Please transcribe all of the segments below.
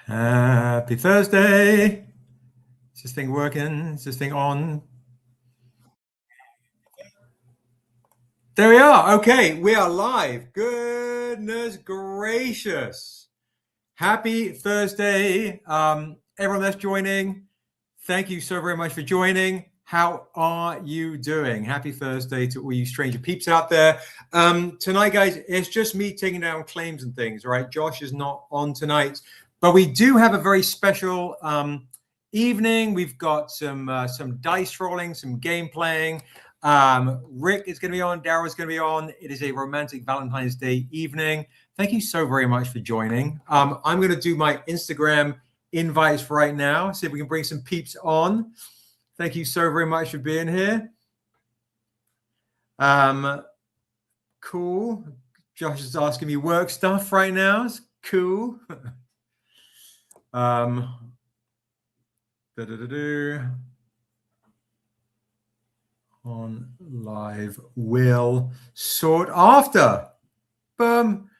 Happy Thursday. Is this thing working? Is this thing on? There we are. Okay, we are live. Goodness gracious. Happy Thursday. Everyone that's joining, thank you so very much for joining. How are you doing? Happy Thursday to all you stranger peeps out there. Tonight, guys, it's just me taking down claims and things, right? Josh is not on tonight, but we do have a very special evening. We've got some dice rolling, some game playing. Rick is going to be on. Darrell is going to be on. It is a romantic Valentine's Day evening. Thank you so very much for joining. I'm going to do my Instagram invites right now. See if we can bring some peeps on. Thank you so very much for being here. Cool. Josh is asking me work stuff right now. It's cool. On live will sort after. Boom.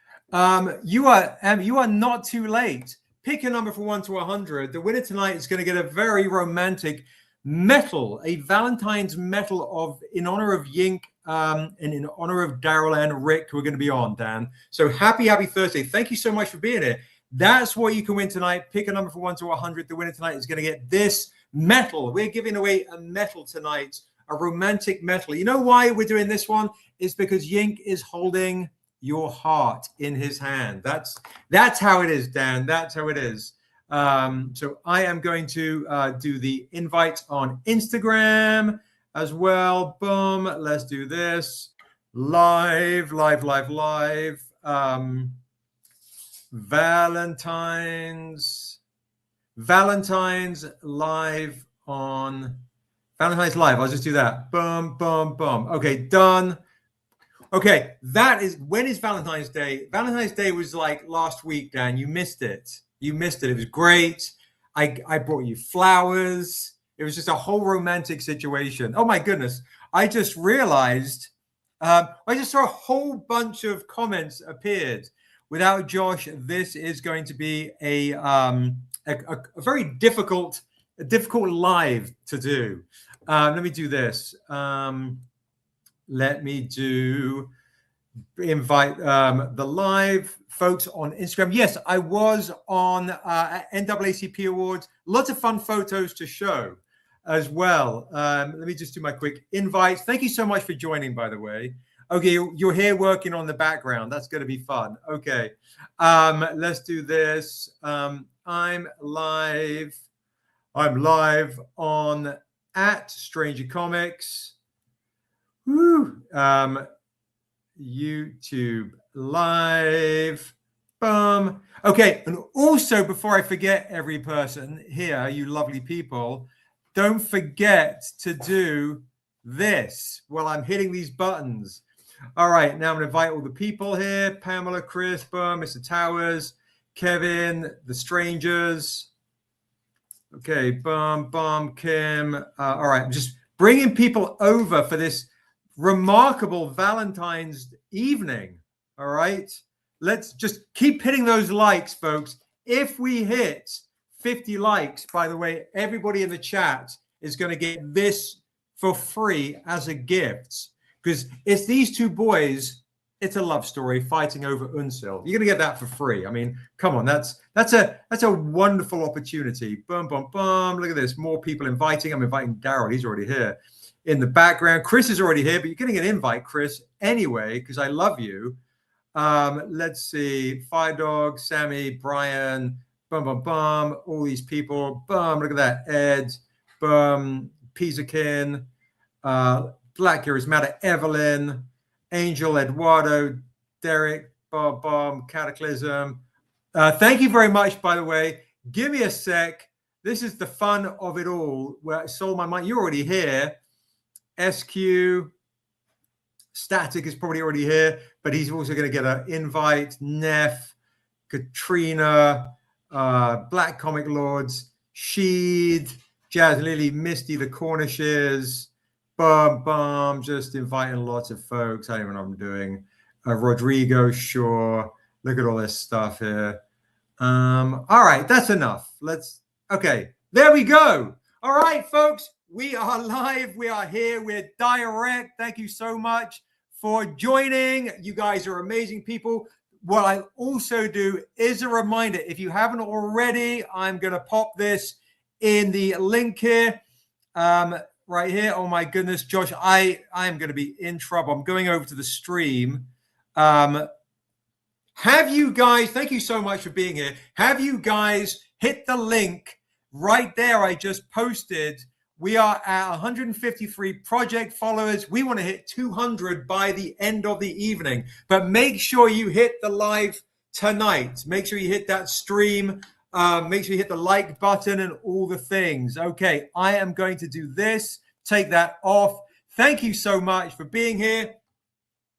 You are not too late. Pick a number from 1 to 100. The winner tonight is going to get a very romantic medal, a Valentine's medal in honor of Yink and in honor of Darrell and Rick, who are going to be on, Dan. So happy Thursday. Thank you so much for being here. That's what you can win tonight. Pick a number from 1 to 100. The winner tonight is going to get this medal. We're giving away a medal tonight, a romantic medal. You know why we're doing this one? It's because Yink is holding your heart in his hand. That's how it is, Dan. That's how it is. So I am going to do the invite on Instagram as well. Boom. Let's do this. Live. Valentine's live on Valentine's live. I'll just do that. Boom. Okay, done. Okay, when is Valentine's Day? Valentine's Day was like last week, Dan. You missed it. It was great. I brought you flowers. It was just a whole romantic situation. Oh my goodness. I just realized I just saw a whole bunch of comments appeared. Without Josh, this is going to be a very difficult live to do. Let me do this. Let me invite the live folks on Instagram. Yes, I was on NAACP Awards. Lots of fun photos to show as well. Let me just do my quick invites. Thank you so much for joining, by the way. Okay, you're here working on the background. That's going to be fun. Okay, let's do this. I'm live on @Stranger Comics. YouTube live. Boom. Okay, and also before I forget, every person here, you lovely people, don't forget to do this while I'm hitting these buttons. All right, now I'm going to invite all the people here. Pamela, Chris, boom, Mr. Towers, Kevin, the strangers. Okay, boom, Kim. All right, I'm just bringing people over for this remarkable Valentine's evening. All right, let's just keep hitting those likes, folks. If we hit 50 likes, by the way, everybody in the chat is going to get this for free as a gift, because it's these two boys. It's a love story fighting over Unsil. You're going to get that for free. I mean, come on, that's a wonderful opportunity. Boom. Look at this, more people inviting. I'm inviting Darrell. He's already here. In the background, Chris is already here, but you're getting an invite, Chris, anyway, because I love you. Let's see, Fire Dog, Sammy, Brian, boom, all these people. Boom, look at that, Ed, boom, Pizakin, Black Charismatic, Evelyn, Angel, Eduardo, Derek, Bob, Cataclysm. Thank you very much, by the way. Give me a sec. This is the fun of it all, where I sold my mind. You're already here. SQ, Static is probably already here, but he's also going to get an invite. Neff, Katrina, Black Comic Lords, Sheed, Jazz Lily, Misty, the Cornishes, Bum, just inviting lots of folks. I don't even know what I'm doing. Rodrigo, sure. Look at all this stuff here. All right, that's enough. Okay, there we go. All right, folks, we are live. We are here. We're direct. Thank you so much for joining. You guys are amazing people. What I also do is a reminder, if you haven't already, I'm going to pop this in the link here, right here. Oh my goodness, Josh, I am going to be in trouble. I'm going over to the stream. Have you guys, thank you so much for being here. Have you guys hit the link right there I just posted? We are at 153 project followers. We want to hit 200 by the end of the evening. But make sure you hit the live tonight. Make sure you hit that stream. Make sure you hit the like button and all the things. Okay, I am going to do this. Take that off. Thank you so much for being here.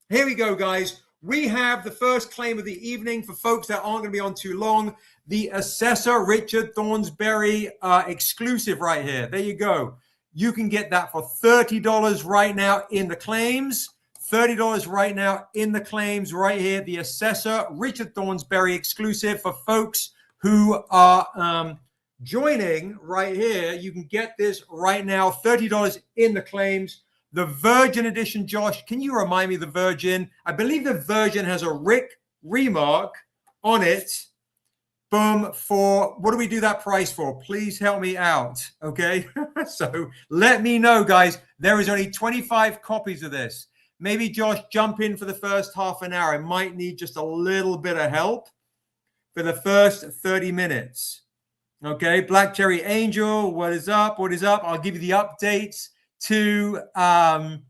Here we go, guys. We have the first claim of the evening for folks that aren't going to be on too long. The Assessor Richard Thornsberry exclusive right here. There you go. You can get that for $30 right now in the claims. $30 right now in the claims right here. The Assessor Richard Thornsberry exclusive for folks who are joining right here. You can get this right now. $30 in the claims. The Virgin edition, Josh, can you remind me the Virgin? I believe the Virgin has a Rick remark on it. Boom, for what do we do that price for? Please help me out, okay? So let me know, guys. There is only 25 copies of this. Maybe, Josh, jump in for the first half an hour. I might need just a little bit of help for the first 30 minutes. Okay, Black Cherry Angel, what is up? What is up? I'll give you the updates to the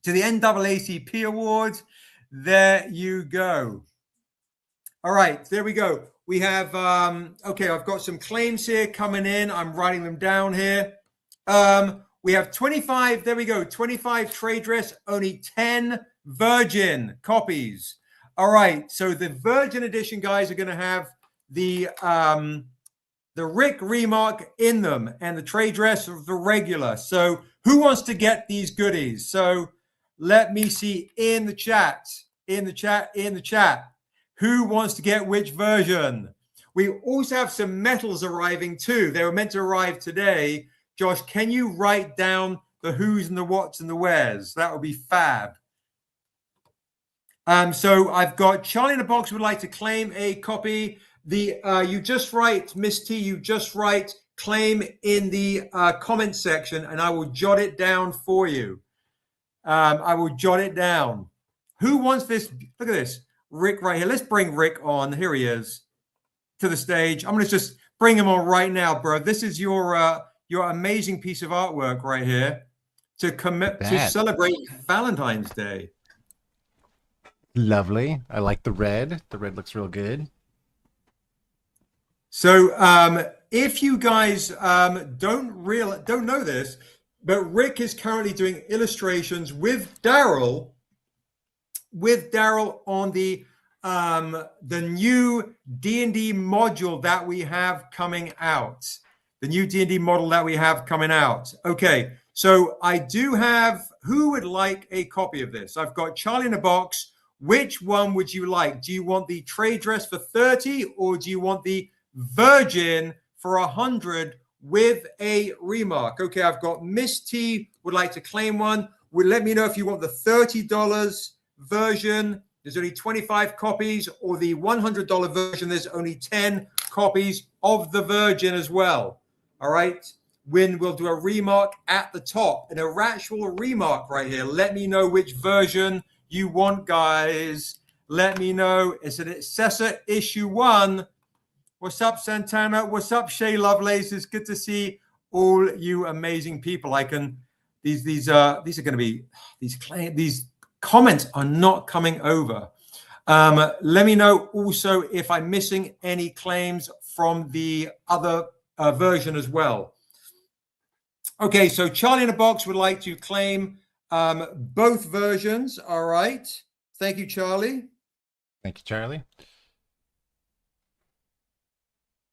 NAACP Awards. There you go. All right, there we go. We have, okay, I've got some claims here coming in. I'm writing them down here. We have 25, there we go, 25 trade dress, only 10 Virgin copies. All right, so the Virgin edition guys are going to have the Rick remark in them and the trade dress of the regular. So who wants to get these goodies? So let me see in the chat. Who wants to get which version? We also have some metals arriving too. They were meant to arrive today. Josh, can you write down the who's and the what's and the where's? That would be fab. So I've got Charlie in the box would like to claim a copy. You just write, Miss T, you just write claim in the comment section and I will jot it down for you. I will jot it down. Who wants this? Look at this. Rick right here. Let's bring Rick on. Here he is to the stage. I'm going to just bring him on right now, bro. This is your amazing piece of artwork right here to celebrate Valentine's Day. Lovely. I like the red. The red looks real good. So if you guys don't know this, but Rick is currently doing illustrations with Darrell on the new D&D module that we have coming out. The new D&D model that we have coming out. Okay, so I do have, who would like a copy of this? I've got Charlie in a box. Which one would you like? Do you want the trade dress for 30 or do you want the Virgin for 100 with a remark? Okay, I've got Miss T would like to claim one. Let me know if you want the $30 version. There's only 25 copies, or the $100 version. There's only 10 copies of the Virgin as well. All right. When we'll do a remark at the top, an actual remark right here. Let me know which version you want, guys. Let me know. It's an Assessor issue 1. What's up, Santana? What's up, Shay Lovelace? It's good to see all you amazing people. These are going to be these comments are not coming over. Let me know also if I'm missing any claims from the other version as well. Okay, so Charlie in a box would like to claim both versions. All right. Thank you, Charlie. Thank you, Charlie.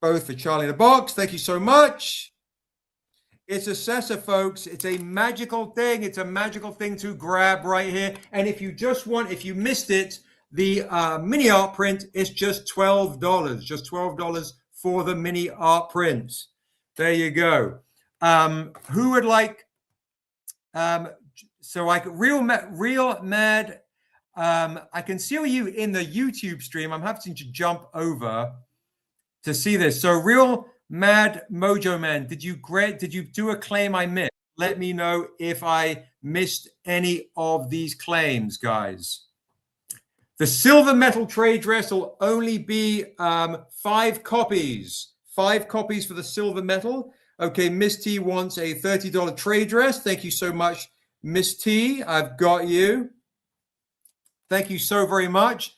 Both for Charlie in a box. Thank you so much. It's Assessor, folks. It's a magical thing. It's a magical thing to grab right here. And if you missed it, the mini art print is just $12. Just $12 for the mini art print. There you go. Who would like? So I real mad. I can see you in the YouTube stream. I'm having to jump over to see this. So real mad Mojo Man, did you do a claim I missed? Let me know if I missed any of these claims, guys. The silver metal trade dress will only be 5 copies. 5 copies for the silver metal. Okay, Miss T wants a $30 trade dress. Thank you so much, Miss T. I've got you. Thank you so very much.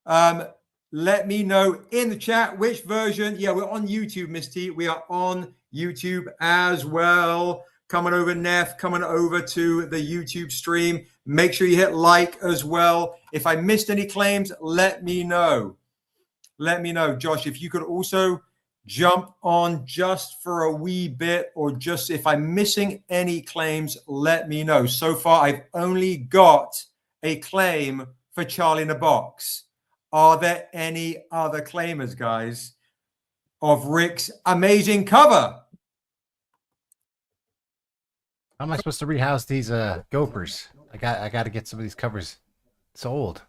Let me know in the chat which version. Yeah, we're on YouTube, Miss T. We are on YouTube as well. Coming over, Neff, coming over to the YouTube stream. Make sure you hit like as well. If I missed any claims, let me know. Let me know. Josh, if you could also jump on just for a wee bit, or just if I'm missing any claims, let me know. So far, I've only got a claim for Charlie in a Box. Are there any other claimers, guys, of Rick's amazing cover? How am I supposed to rehouse these gophers? I got to get some of these covers sold.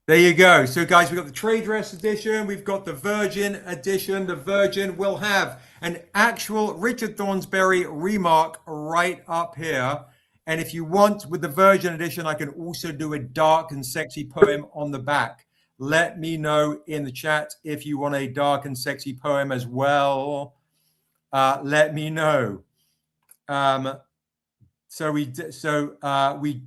There you go. So, guys, we've got the trade dress edition. We've got the Virgin edition. The Virgin will have an actual Richard Thornsberry remark right up here. And if you want, with the Virgin edition, I can also do a dark and sexy poem on the back. Let me know in the chat if you want a dark and sexy poem as well. Let me know. So we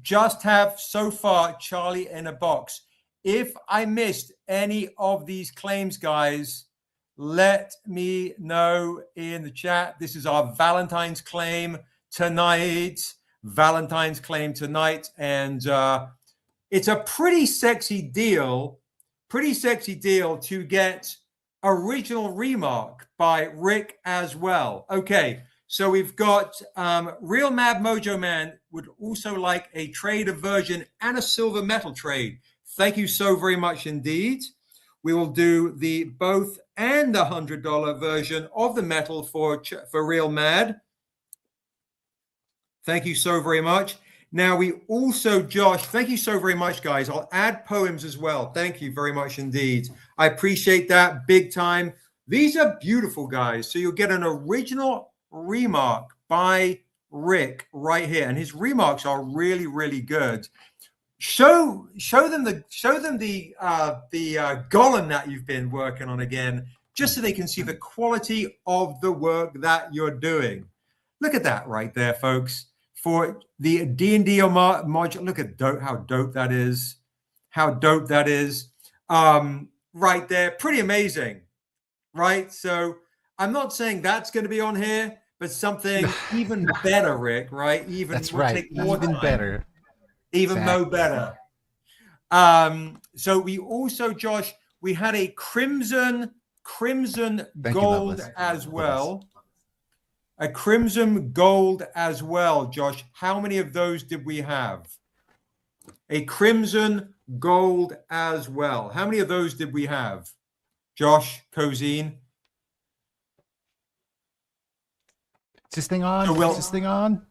just have so far Charlie in a Box. If I missed any of these claims, guys, let me know in the chat. This is our Valentine's claim tonight. Valentine's claim tonight. And it's a pretty sexy deal to get original remark by Rick as well. Okay. So we've got Real Mad Mojo Man would also like a trade of Virgin and a silver metal trade. Thank you so very much indeed. We will do the both and the $100 version of the metal for Real Mad. Thank you so very much. Now we also, Josh, thank you so very much, guys. I'll add poems as well. Thank you very much indeed. I appreciate that big time. These are beautiful, guys. So you'll get an original remark by Rick right here, and his remarks are really, really good. Show them the golem that you've been working on again, just so they can see the quality of the work that you're doing. Look at that right there, folks. For the D&D module, look at how dope that is. How dope that is. Right there, pretty amazing, right? So I'm not saying that's going to be on here, but something even better, Rick, right? That's right. Even better. Even exactly. more better. So we also, Josh, we had a crimson gold as well. A crimson gold as well, Josh. How many of those did we have? A crimson gold as well. How many of those did we have? Josh, Cozine? Is this thing on? Is this thing on?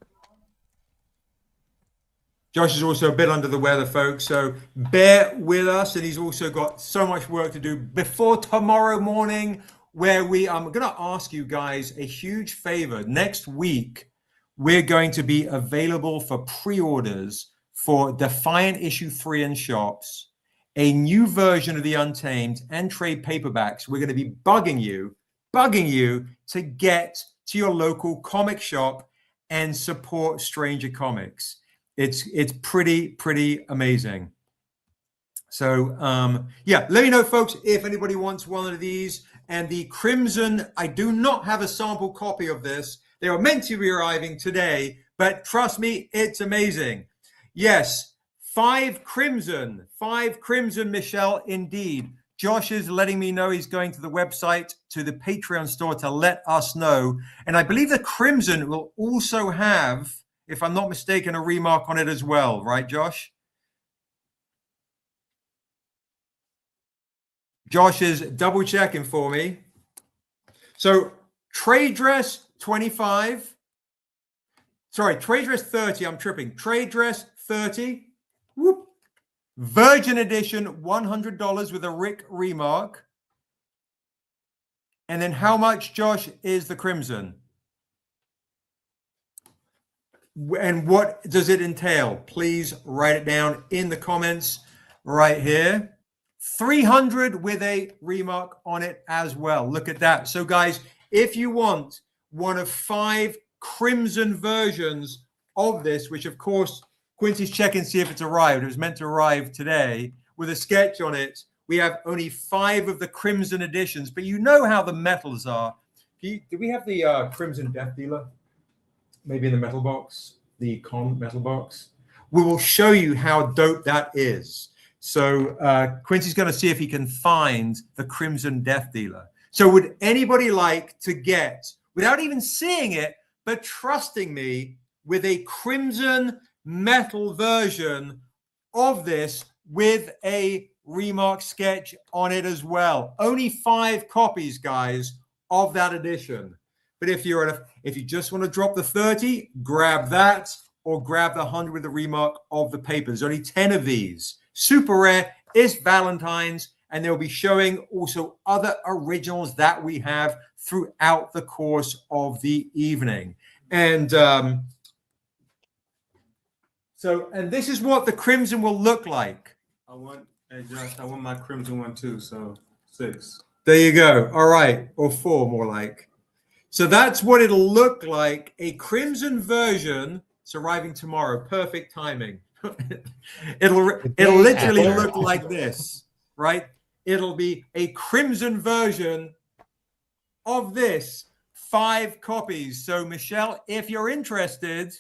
Josh is also a bit under the weather, folks, so bear with us. And he's also got so much work to do before tomorrow morning, where I'm going to ask you guys a huge favor. Next week, we're going to be available for pre-orders for Defiant Issue 3 in shops, a new version of the Untamed, and trade paperbacks. We're going to be bugging you to get to your local comic shop and support Stranger Comics. It's pretty amazing. So yeah, let me know, folks, if anybody wants one of these. And the crimson, I do not have a sample copy of this. They were meant to be arriving today, but trust me, it's amazing. Yes, 5 crimson, Michelle, indeed. Josh is letting me know he's going to the website, to the Patreon store, to let us know. And I believe the crimson will also have, if I'm not mistaken, a remark on it as well. Right, Josh? Josh is double checking for me. So trade dress 25. Sorry, trade dress 30. I'm tripping. Trade dress 30. Whoop. Virgin edition $100 with a Rick remark. And then how much, Josh, is the crimson? And what does it entail? Please write it down in the comments right here. 300 with a remark on it as well. Look at that. So guys, if you want one of 5 crimson versions of this, which of course Quincy's checking to see if it's arrived. It was meant to arrive today with a sketch on it. We have only 5 of the crimson editions, but you know how the metals are. Do we have the crimson death dealer? Maybe in the metal box, the con metal box. We will show you how dope that is. So Quincy's going to see if he can find the crimson death dealer. So would anybody like to get, without even seeing it, but trusting me, with a crimson metal version of this with a remark sketch on it as well? Only 5 copies, guys, of that edition. But if you just want to drop the 30, grab that, or grab the 100 with the remark of the paper. There's only 10 of these. Super rare. It's Valentine's, and they'll be showing also other originals that we have throughout the course of the evening. And and this is what the crimson will look like. Hey Josh, I want my crimson one too, so 6. There you go. All right, or 4 more like. So that's what it'll look like. A crimson version. It's arriving tomorrow. Perfect timing. it'll literally look like this, right? It'll be a crimson version of this. 5 copies. So Michelle, if you're interested,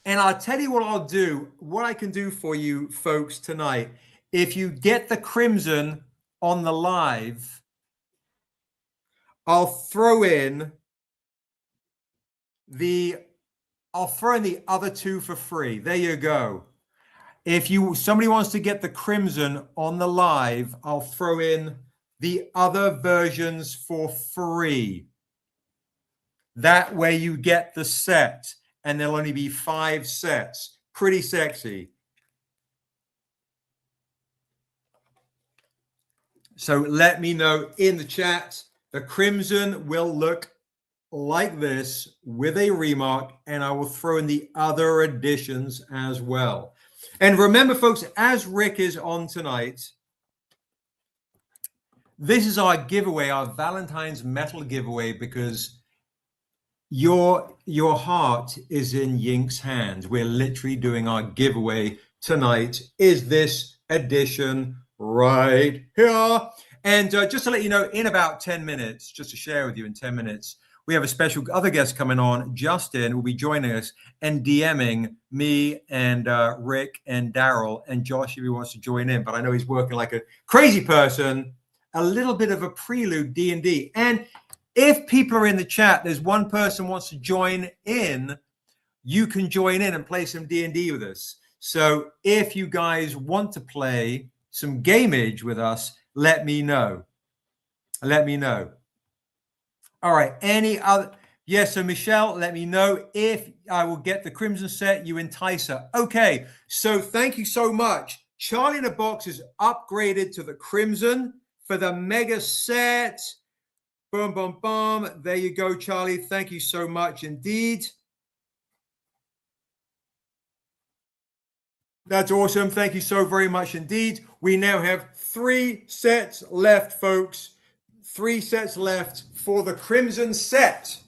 and I'll tell you what I'll do, what I can do for you folks tonight. If you get the crimson on the live, I'll throw in the other 2 for free. There you go. If somebody wants to get the crimson on the live, I'll throw in the other versions for free. That way you get the set, and there'll only be 5 sets. Pretty sexy. So let me know in the chat. The crimson will look like this with a remark, and I will throw in the other editions as well. And remember, folks, as Rick is on tonight, this is our giveaway, our Valentine's metal giveaway, because your heart is in Yink's hands. We're literally doing our giveaway tonight. Is this edition right here? And just to let you know, in about 10 minutes, just to share with you in 10 minutes, we have a special other guest coming on. Justin will be joining us and DMing me and Rick and Darrell and Josh if he wants to join in. But I know he's working like a crazy person. A little bit of a prelude D&D. And if people are in the chat, there's one person wants to join in, you can join in and play some D&D with us. So if you guys want to play some gamage with us, let me know. Let me know. All right. Any other? Yes. So Michelle, let me know if I will get the crimson set. You entice her. Okay. So thank you so much. Charlie in a Box is upgraded to the crimson for the mega set. Boom, boom, boom. There you go, Charlie. Thank you so much indeed. That's awesome. Thank you so very much indeed. We now have 3 sets left, folks. 3 sets left for the crimson set.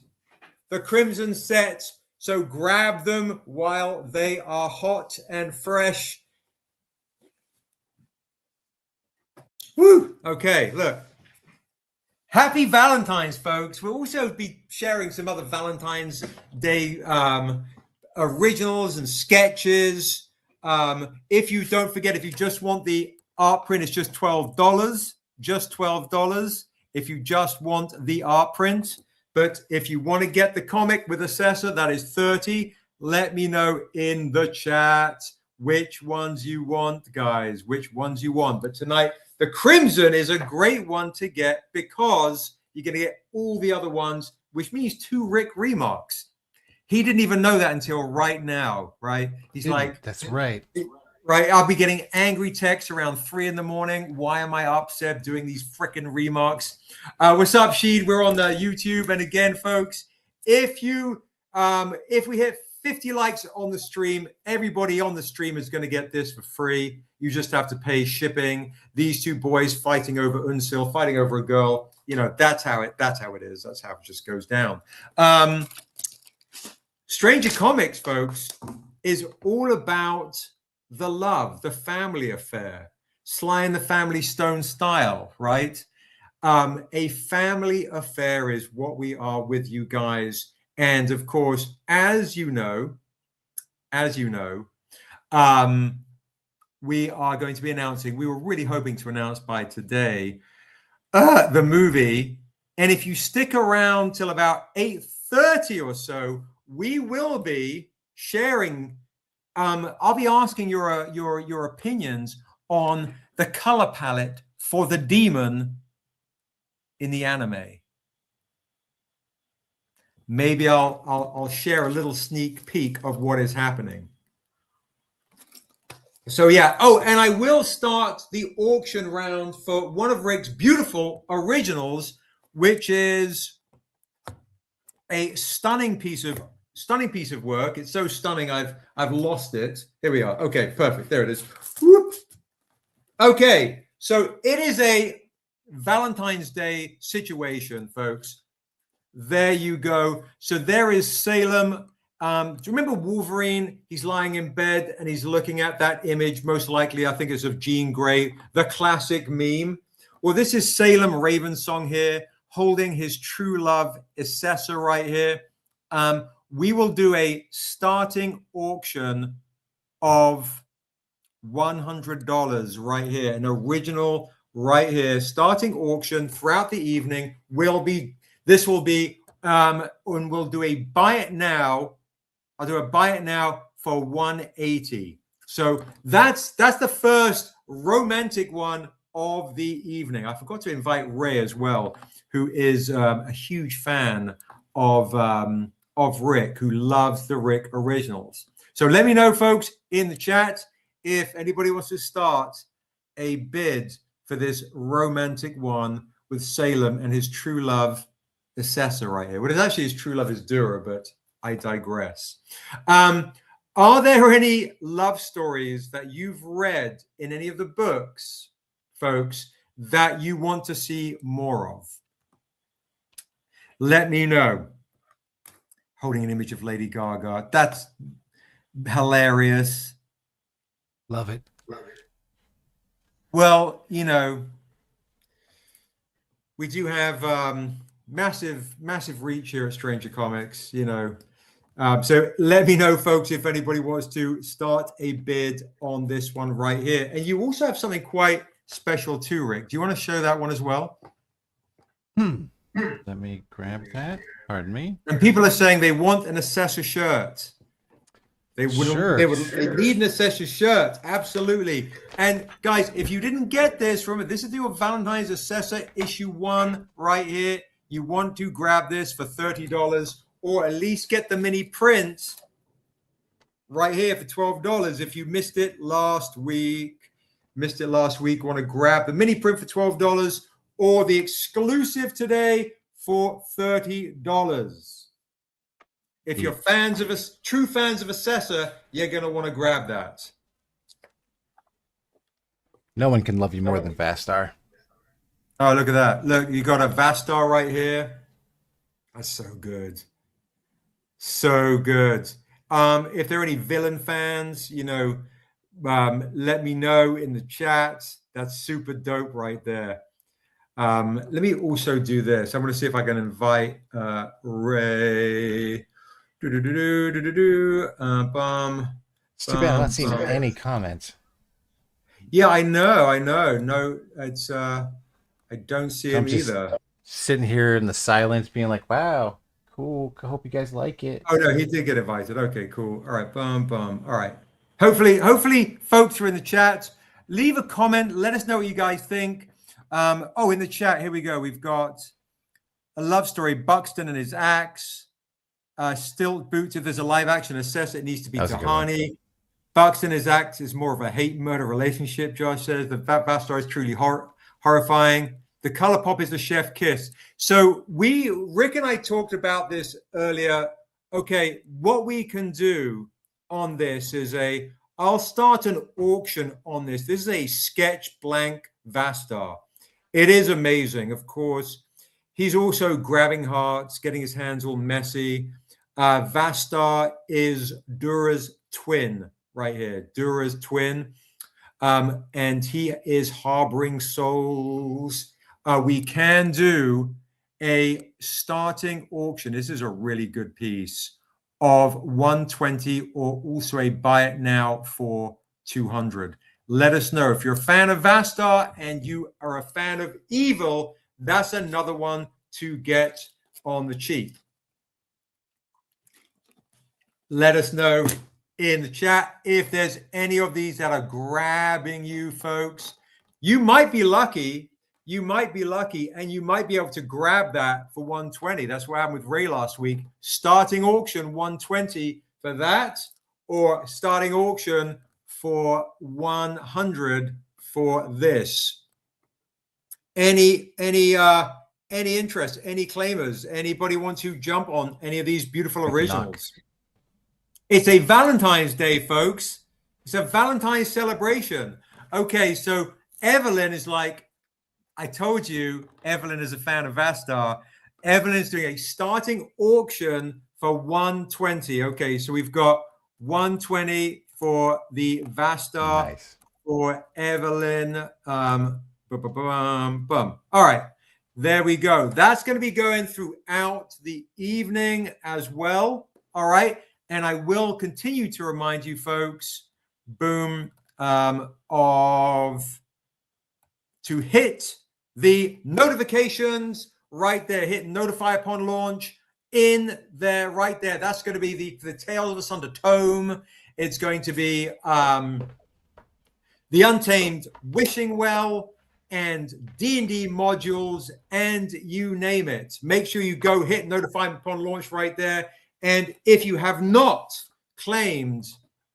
The crimson set. So grab them while they are hot and fresh. Woo! Okay, look. Happy Valentine's, folks. We'll also be sharing some other Valentine's Day originals and sketches. If you don't forget, if you just want the art print, it's just $12. Just $12 if you just want the art print. But if you want to get the comic with Assessor, that is $30. Let me know in the chat which ones you want, guys, which ones you want. But tonight, the Crimson is a great one to get because you're going to get all the other ones, which means 2 Rick remarks. He didn't even know that until right now, right? He's like, that's right. Right, I'll be getting angry texts around 3 in the morning. Why am I up, Seb, doing these freaking remarks? What's up, Sheed? We're on the YouTube, and again, folks, if we hit 50 likes on the stream, everybody on the stream is going to get this for free. You just have to pay shipping. These 2 boys fighting over Unsil, fighting over a girl. You know, that's how it is. That's how it just goes down. Stranger Comics, folks, is all about the love, the family affair, Sly and the Family Stone style, right? A family affair is what we are with you guys. And of course, as you know, we are going to be announcing, we were really hoping to announce by today, the movie. And if you stick around till about 8:30 or so, we will be sharing. I'll be asking your opinions on the color palette for the demon in the anime. Maybe I'll share a little sneak peek of what is happening. So yeah. Oh, and I will start the auction round for one of Rick's beautiful originals, which is a stunning piece of work. It's so stunning I've lost it. Here we are. Okay, perfect. There it is. Whoop. Okay, so it is a Valentine's Day situation, folks. There you go. So there is Salem. Do you remember Wolverine? He's lying in bed and he's looking at that image. Most likely, I think it's of Jean Grey, the classic meme. Well, this is Salem Ravensong here, holding his true love Assessor right here. We will do a starting auction of $100 right here, an original right here. Starting auction throughout the evening will be, this will be, and we'll do a buy it now. I'll do a buy it now for $180. So that's the first romantic one of the evening. I forgot to invite Ray as well, who is a huge fan of Rick, who loves the Rick originals. So let me know, folks, in the chat if anybody wants to start a bid for this romantic one with Salem and his true love Assessor right here. Well, it's actually his true love is Dura, but I digress. Are there any love stories that you've read in any of the books, folks, that you want to see more of? Let me know. Holding an image of Lady Gaga. That's hilarious. Love it. Well, you know, we do have massive reach here at Stranger Comics, you know. So let me know, folks, if anybody wants to start a bid on this one right here. And you also have something quite special too, Rick. Do you want to show that one as well? Let me grab that. Pardon me. And people are saying they want an Assessor shirt. They need an Assessor shirt. Absolutely. And guys, if you didn't get this, remember, this is the Valentine's Assessor issue 1 right here. You want to grab this for $30 or at least get the mini print right here for $12. If you missed it last week, want to grab the mini print for $12 or the exclusive today for $30. If you're true fans of Assessor, you're going to want to grab that. No one can love you more than Vastar. Oh, look at that. Look, you got a Vastar right here. That's so good. So good. If there are any villain fans, you know, let me know in the chat. That's super dope right there. Let me also do this. I'm going to see if I can invite Ray. It's too bad I'm not seeing any comments. Yeah, I know. No, it's I don't see him either. Sitting here in the silence, being like, "Wow, cool. I hope you guys like it." Oh no, he did get invited. Okay, cool. All right, All right. Hopefully, folks are in the chat. Leave a comment. Let us know what you guys think. In the chat, here we go. We've got a love story, Buxton and his axe. Stilt boots, if there's a live action assessor, it needs to be Tahani. Buxton and his axe is more of a hate murder relationship, Josh says. The Vastar is truly horrifying. The color pop is the chef kiss. So Rick and I talked about this earlier. Okay, what we can do on this is I'll start an auction on this. This is a sketch blank Vastar. It is amazing, of course. He's also grabbing hearts, getting his hands all messy. Vastar is Dura's twin right here. Dura's twin. And he is harboring souls. We can do a starting auction. This is a really good piece of 120, or also a buy it now for 200. Let us know if you're a fan of Vastar and you are a fan of Evil. That's another one to get on the cheap. Let us know in the chat if there's any of these that are grabbing you, folks. You might be lucky. You might be lucky, and you might be able to grab that for 120. That's what happened with Ray last week. Starting auction 120 for that, or starting auction for 100 for this. Any interest? Any claimers? Anybody want to jump on any of these beautiful originals? It's a Valentine's Day, folks. It's a Valentine's celebration. Okay, so Evelyn is like, I told you, Evelyn is a fan of Vastar. Evelyn is doing a starting auction for 120. Okay, so we've got 120 for the Vastar. Nice. For Evelyn. All right, there we go. That's going to be going throughout the evening as well. All right, and I will continue to remind you, folks, boom, to hit the notifications right there. Hit notify upon launch in there, right there. That's going to be the Tales of Asunder tome. It's going to be the Untamed Wishing Well and D&D modules, and you name it. Make sure you go hit notify upon launch right there. And if you have not claimed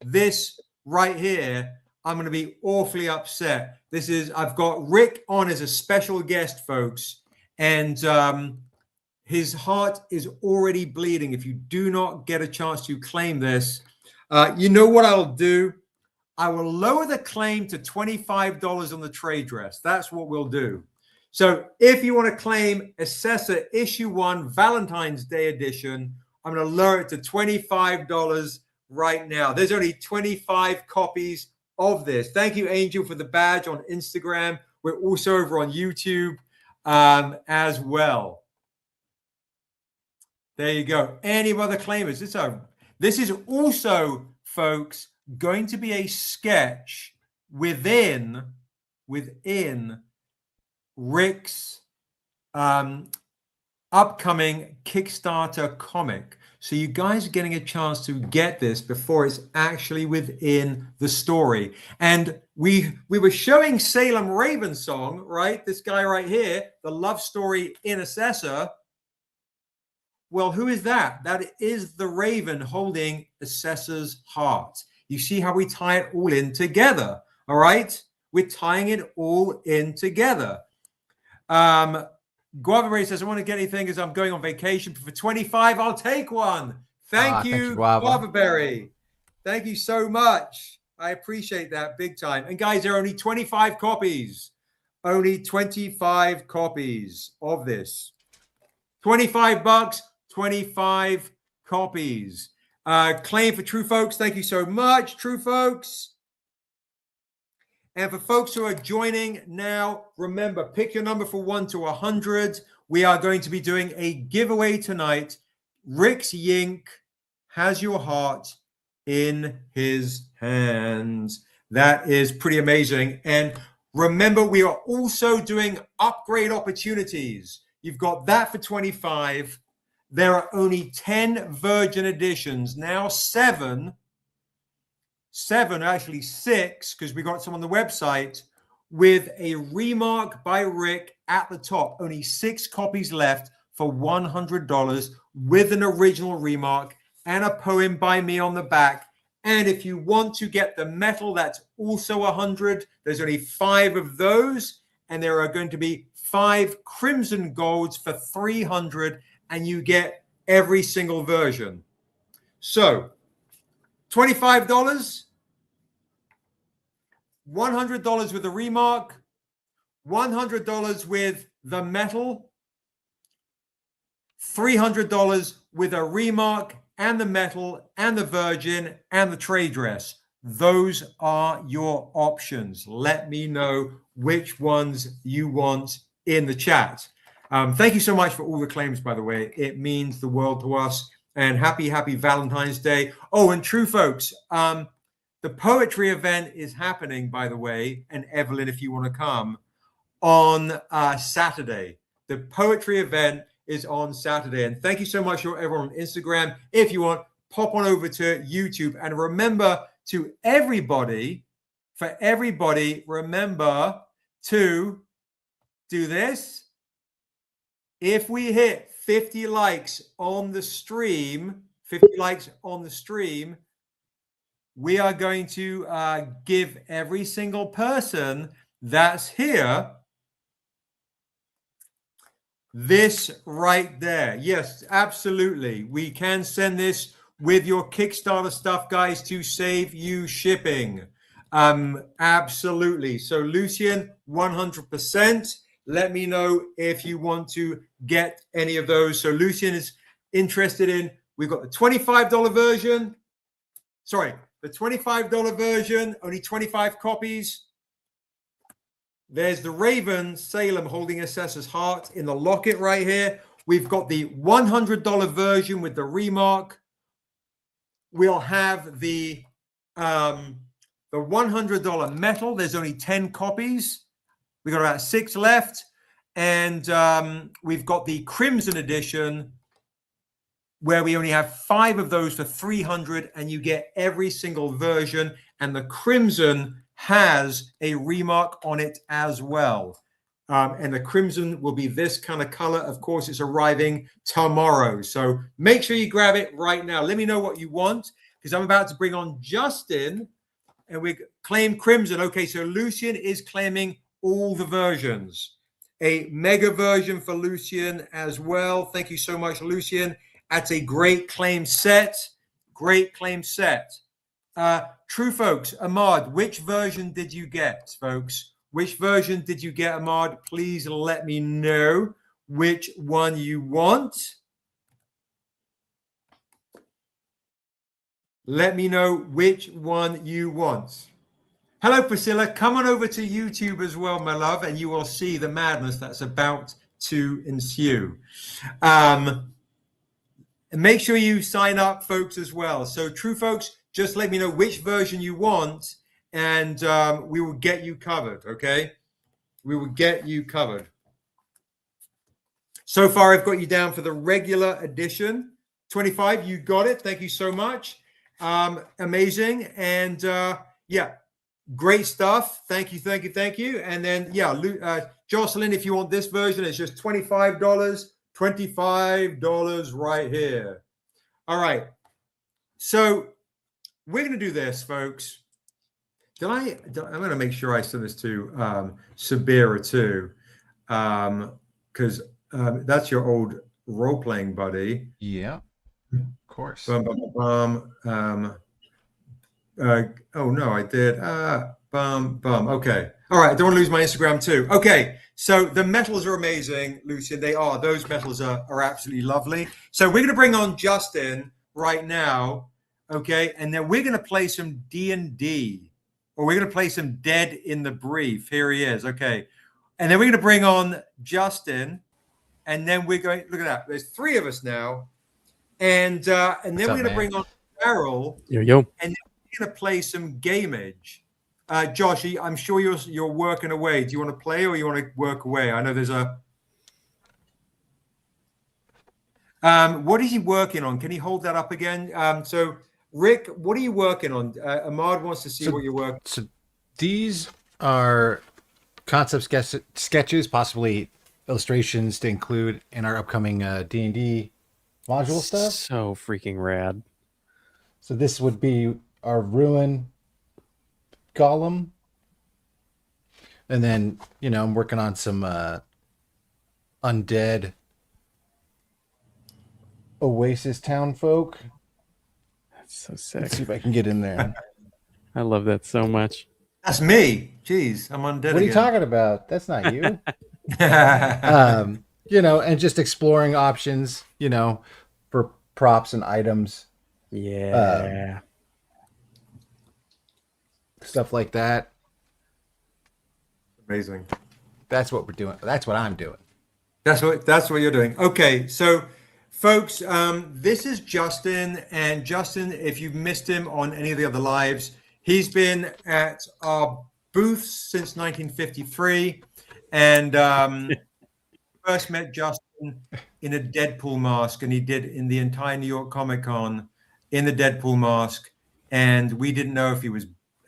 this right here, I'm going to be awfully upset. I've got Rick on as a special guest, folks, and his heart is already bleeding. If you do not get a chance to claim this, you know what I'll do? I will lower the claim to $25 on the trade dress. That's what we'll do. So if you want to claim Assessor Issue 1 Valentine's Day Edition, I'm going to lower it to $25 right now. There's only 25 copies of this. Thank you, Angel, for the badge on Instagram. We're also over on YouTube as well. There you go. Any other claimers? This is also, folks, going to be a sketch within Rick's upcoming Kickstarter comic. So you guys are getting a chance to get this before it's actually within the story. And we were showing Salem Raven Song, right? This guy right here, the love story in Assessor. Well, who is that? That is the Raven holding Assessor's heart. You see how we tie it all in together, all right? We're tying it all in together. Guava says, I want to get anything as I'm going on vacation. For 25, I'll take one. Thank you, Guava Berry. Thank you so much. I appreciate that big time. And guys, there are only 25 copies. Only 25 copies of this. $25, 25 copies. Claim for True Folks. Thank you so much, True Folks. And for folks who are joining now, remember, pick your number from 1 to 100. We are going to be doing a giveaway tonight. Rick's Yink has your heart in his hands. That is pretty amazing. And remember, we are also doing upgrade opportunities. You've got that for 25. There are only 10 Virgin editions, now 7 7, actually 6, because we got some on the website, with a remark by Rick at the top. Only 6 copies left for $100 with an original remark and a poem by me on the back. And if you want to get the metal, that's also 100. There's only 5 of those, and there are going to be 5 crimson golds for 300, and you get every single version. So $25, $100 with the remark, $100 with the metal, $300 with a remark and the metal and the virgin and the trade dress. Those are your options. Let me know which ones you want in the chat. Thank you so much for all the claims, by the way. It means the world to us. And happy Valentine's Day. Oh, and true folks, the poetry event is happening, by the way, and Evelyn, if you want to come, on Saturday. The poetry event is on Saturday. And thank you so much for everyone on Instagram. If you want, pop on over to YouTube. And remember to everybody, remember to do this. If we hit 50 likes on the stream, we are going to give every single person that's here this right there. Yes, absolutely. We can send this with your Kickstarter stuff, guys, to save you shipping. Absolutely. So Lucian, 100%. Let me know if you want to get any of those. So Lucian is interested in, we've got the $25 version. Sorry, the $25 version, only 25 copies. There's the Raven Salem holding Assessor's Heart in the locket right here. We've got the $100 version with the remark. We'll have the $100 metal. There's only 10 copies. We got about 6 left. And we've got the Crimson edition, where we only have 5 of those for 300, and you get every single version. And the Crimson has a remark on it as well. And the Crimson will be this kind of color. Of course, it's arriving tomorrow. So make sure you grab it right now. Let me know what you want, because I'm about to bring on Justin, and we claim Crimson. Okay, so Lucian is claiming all the versions. A mega version for Lucian as well. Thank you so much, Lucian. That's a great claim set. Great claim set. True folks, Ahmad, which version did you get, folks? Which version did you get, Ahmad? Please let me know which one you want. Let me know which one you want. Hello, Priscilla. Come on over to YouTube as well, my love, and you will see the madness that's about to ensue. And make sure you sign up, folks, as well. So, true folks, just let me know which version you want, and we will get you covered, okay? We will get you covered. So far, I've got you down for the regular edition. 25, you got it. Thank you so much. Amazing. And yeah, great stuff. Thank you, thank you, thank you. And then, yeah, Jocelyn, if you want this version, it's just $25. $25 right here. All right. So we're going to do this, folks. I'm going to make sure I send this to Sabira too, because that's your old role-playing buddy. Yeah, of course. Oh no, I did. Okay. All right. I don't want to lose my Instagram too. Okay. So the metals are amazing, Lucian. They are. Those metals are absolutely lovely. So we're going to bring on Justin right now. Okay. And then we're going to play some D&D, or we're going to play some Dead in the Brief. Here he is. Okay. And then we're going to bring on Justin, and then we're going, look at that. There's 3 of us now. And then we're going to bring on Darrell. Yo. And then we're going to play some gamage. Josh, I'm sure you're working away. Do you want to play, or you want to work away? I know there's a. What is he working on? Can he hold that up again? So Rick, what are you working on? Ahmad wants to see what you're working. So these are concept sketches, possibly illustrations to include in our upcoming D&D module stuff. So freaking rad. So this would be our ruin golem. And then, I'm working on some undead Oasis town folk. That's so sick. Let's see if I can get in there. I love that so much. That's me. Jeez, I'm undead. What are you talking about? That's not you. And just exploring options, for props and items. Yeah. Stuff like that. Amazing. That's what we're doing. That's what I'm doing. That's what you're doing. Okay, so folks, this is Justin, and Justin, if you've missed him on any of the other lives, he's been at our booth since 1953, and first met Justin in a Deadpool mask, and he did in the entire New York Comic Con in the Deadpool mask, and we didn't know if he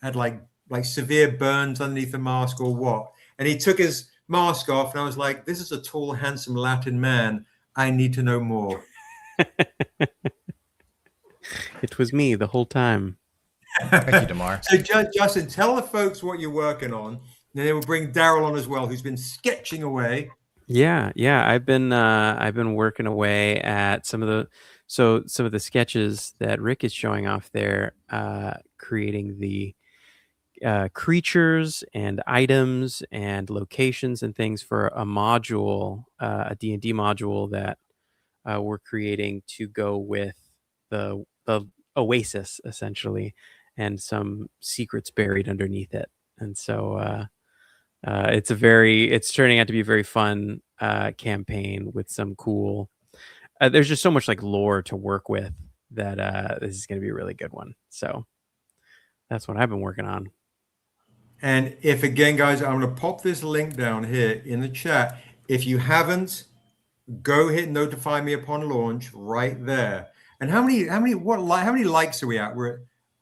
had like severe burns underneath the mask or what. And he took his mask off, and I was like, "This is a tall, handsome Latin man. I need to know more." It was me the whole time. Thank you, Damar. So, Justin, tell the folks what you're working on. Then they will bring Darrell on as well, who's been sketching away. Yeah. I've been working away at some of the sketches that Rick is showing off there, creating the creatures and items and locations and things for a module, a D&D module that we're creating to go with the Oasis, essentially, and some secrets buried underneath it. And so it's turning out to be a very fun campaign with some cool. There's just so much like lore to work with that this is going to be a really good one. So that's what I've been working on. And if again, guys, I'm going to pop this link down here in the chat. If you haven't, go hit notify me upon launch right there. And how many likes are we at?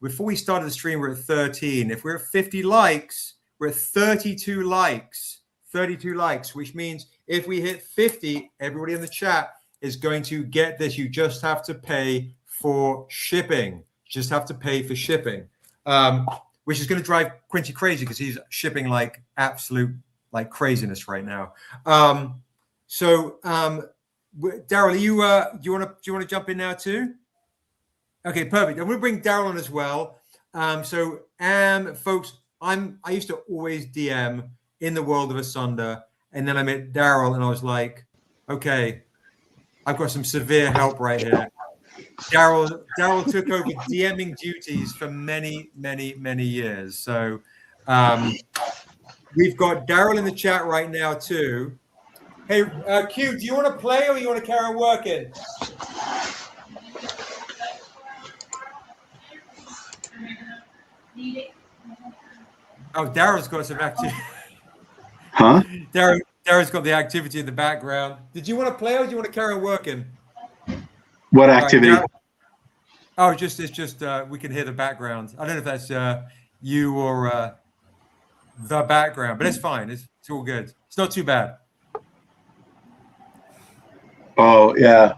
Before we started the stream, we're at 13. If we're at 50 likes, we're at 32 likes. 32 likes, which means if we hit 50, everybody in the chat is going to get this. You just have to pay for shipping. You just have to pay for shipping. Which is going to drive Quincy crazy because he's shipping like absolute like craziness right now. Darrell, do you want to jump in now too? Okay, perfect. I'm going to bring Darrell on as well. Folks, I used to always DM in the world of Asunder, and then I met Darrell, and I was like, okay, I've got some severe help right here. Darrell took over DMing duties for many, many, many years. So we've got Darrell in the chat right now too. Hey, Q, do you want to play or you want to carry on working? Oh, Darrell's got some activity. Huh? Darrell's got the activity in the background. Did you want to play or do you want to carry on working? What activity? Right, it's just we can hear the background. I don't know if that's you or the background, but it's fine. It's all good. It's not too bad. Oh yeah,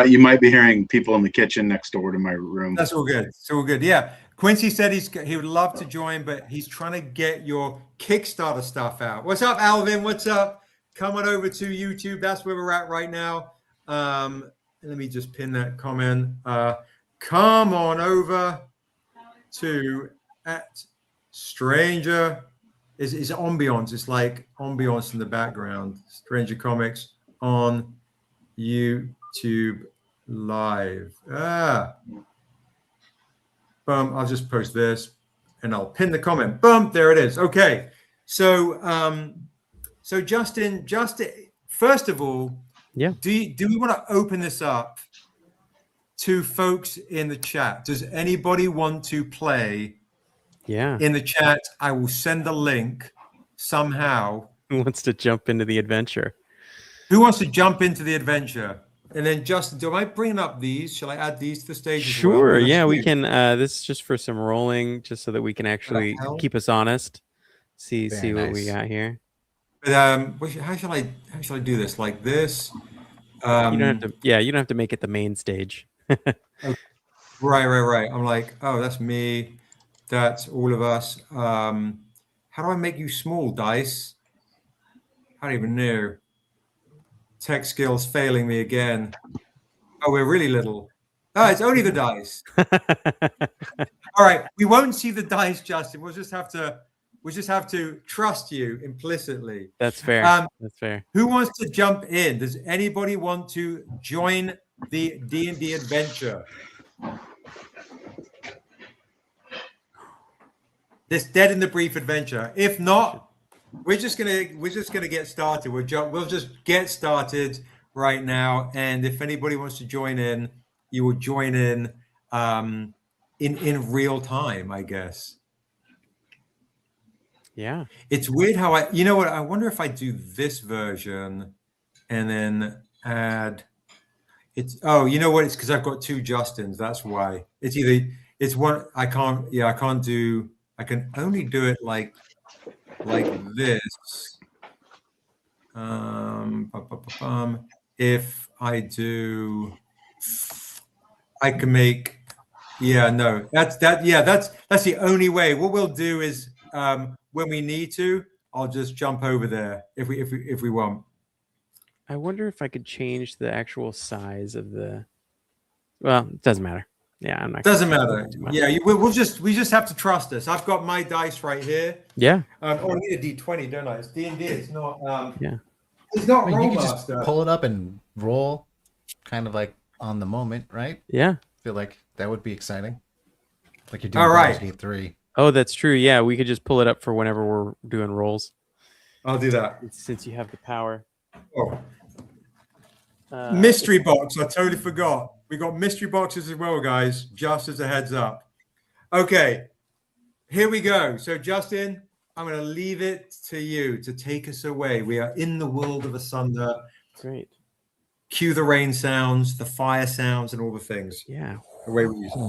you might be hearing people in the kitchen next door to my room. That's all good. It's all good. Yeah, Quincy said he would love to join, but he's trying to get your Kickstarter stuff out. What's up, Alvin? What's up? Come on over to YouTube. That's where we're at right now. Let me just pin that comment. Come on over to @Stranger. Is ambiance? It's like ambiance in the background. Stranger Comics on YouTube Live. Boom. I'll just post this and I'll pin the comment. Boom. There it is. Okay. So Justin, first of all, yeah. Do we want to open this up to folks in the chat? Does anybody want to play? Yeah. In the chat, I will send a link somehow. Who wants to jump into the adventure? Who wants to jump into the adventure? And then Justin, do I bring up these? Shall I add these to the stage as well? Sure. Because I Yeah, we think- can. This is just for some rolling, just so that we can actually hell? keep us honest. See Very what we nice. got here. But, how shall I do this? Like this? You don't have to. Yeah, you don't have to make it the main stage. Right. I'm like, oh, that's me. That's all of us. How do I make you small, Dice? I don't even know. Tech skills failing me again. Oh, we're really little. Oh, it's only the dice. All right, we won't see the dice, Justin. We'll just have to trust you implicitly. That's fair. That's fair. Who wants to jump in? Does anybody want to join the D&D adventure? This Dead in the Brief adventure. If not, we're just gonna get started. We'll just get started right now. And if anybody wants to join in, you will join in real time, I guess. Yeah. It's weird how I wonder if I do this version and then add it's you know what? It's because I've got two Justins. That's why. It's one I can't do. I can only do it like this. If I do, I can make. Yeah, no, that's the only way. What we'll do is when we need to, I'll just jump over there if we want. I wonder if I could change the actual size of the. Well, it doesn't matter. Yeah, I'm not. Doesn't matter. Yeah, we just have to trust us. I've got my dice right here. Yeah. I need a D20, don't I? It's D&D. It's not. Yeah. It's not You can just Rollmaster. pull it up and roll, kind of like on the moment, right? Yeah. I feel like that would be exciting. Like you're doing All right. Baldur's Gate 3. Oh, that's true. Yeah, we could just pull it up for whenever we're doing rolls. I'll do that. Since you have the power. Oh. Mystery box. I totally forgot. We got mystery boxes as well, guys. Just as a heads up. Okay, here we go. So, Justin, I'm going to leave it to you to take us away. We are in the world of Asunder. Great. Cue the rain sounds, the fire sounds, and all the things. Yeah. The way we use it.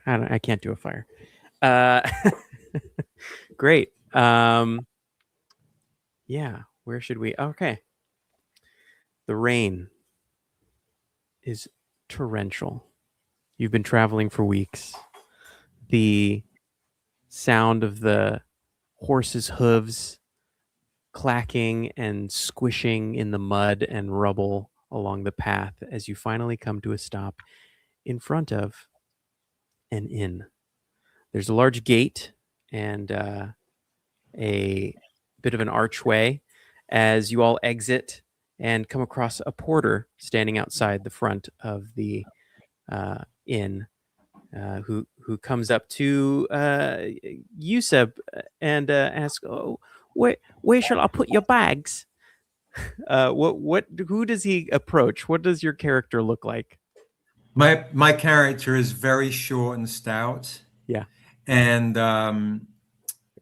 I can't do a fire. Great. Yeah. Where should we? Okay. The rain is torrential. You've been traveling for weeks. The sound of the horse's hooves clacking and squishing in the mud and rubble along the path as you finally come to a stop in front of an inn. There's a large gate and a bit of an archway as you all exit and come across a porter standing outside the front of the inn, who comes up to you, Seb, and asks, "Oh, where shall I put your bags?" Who does he approach? What does your character look like? My character is very short and stout. Yeah. And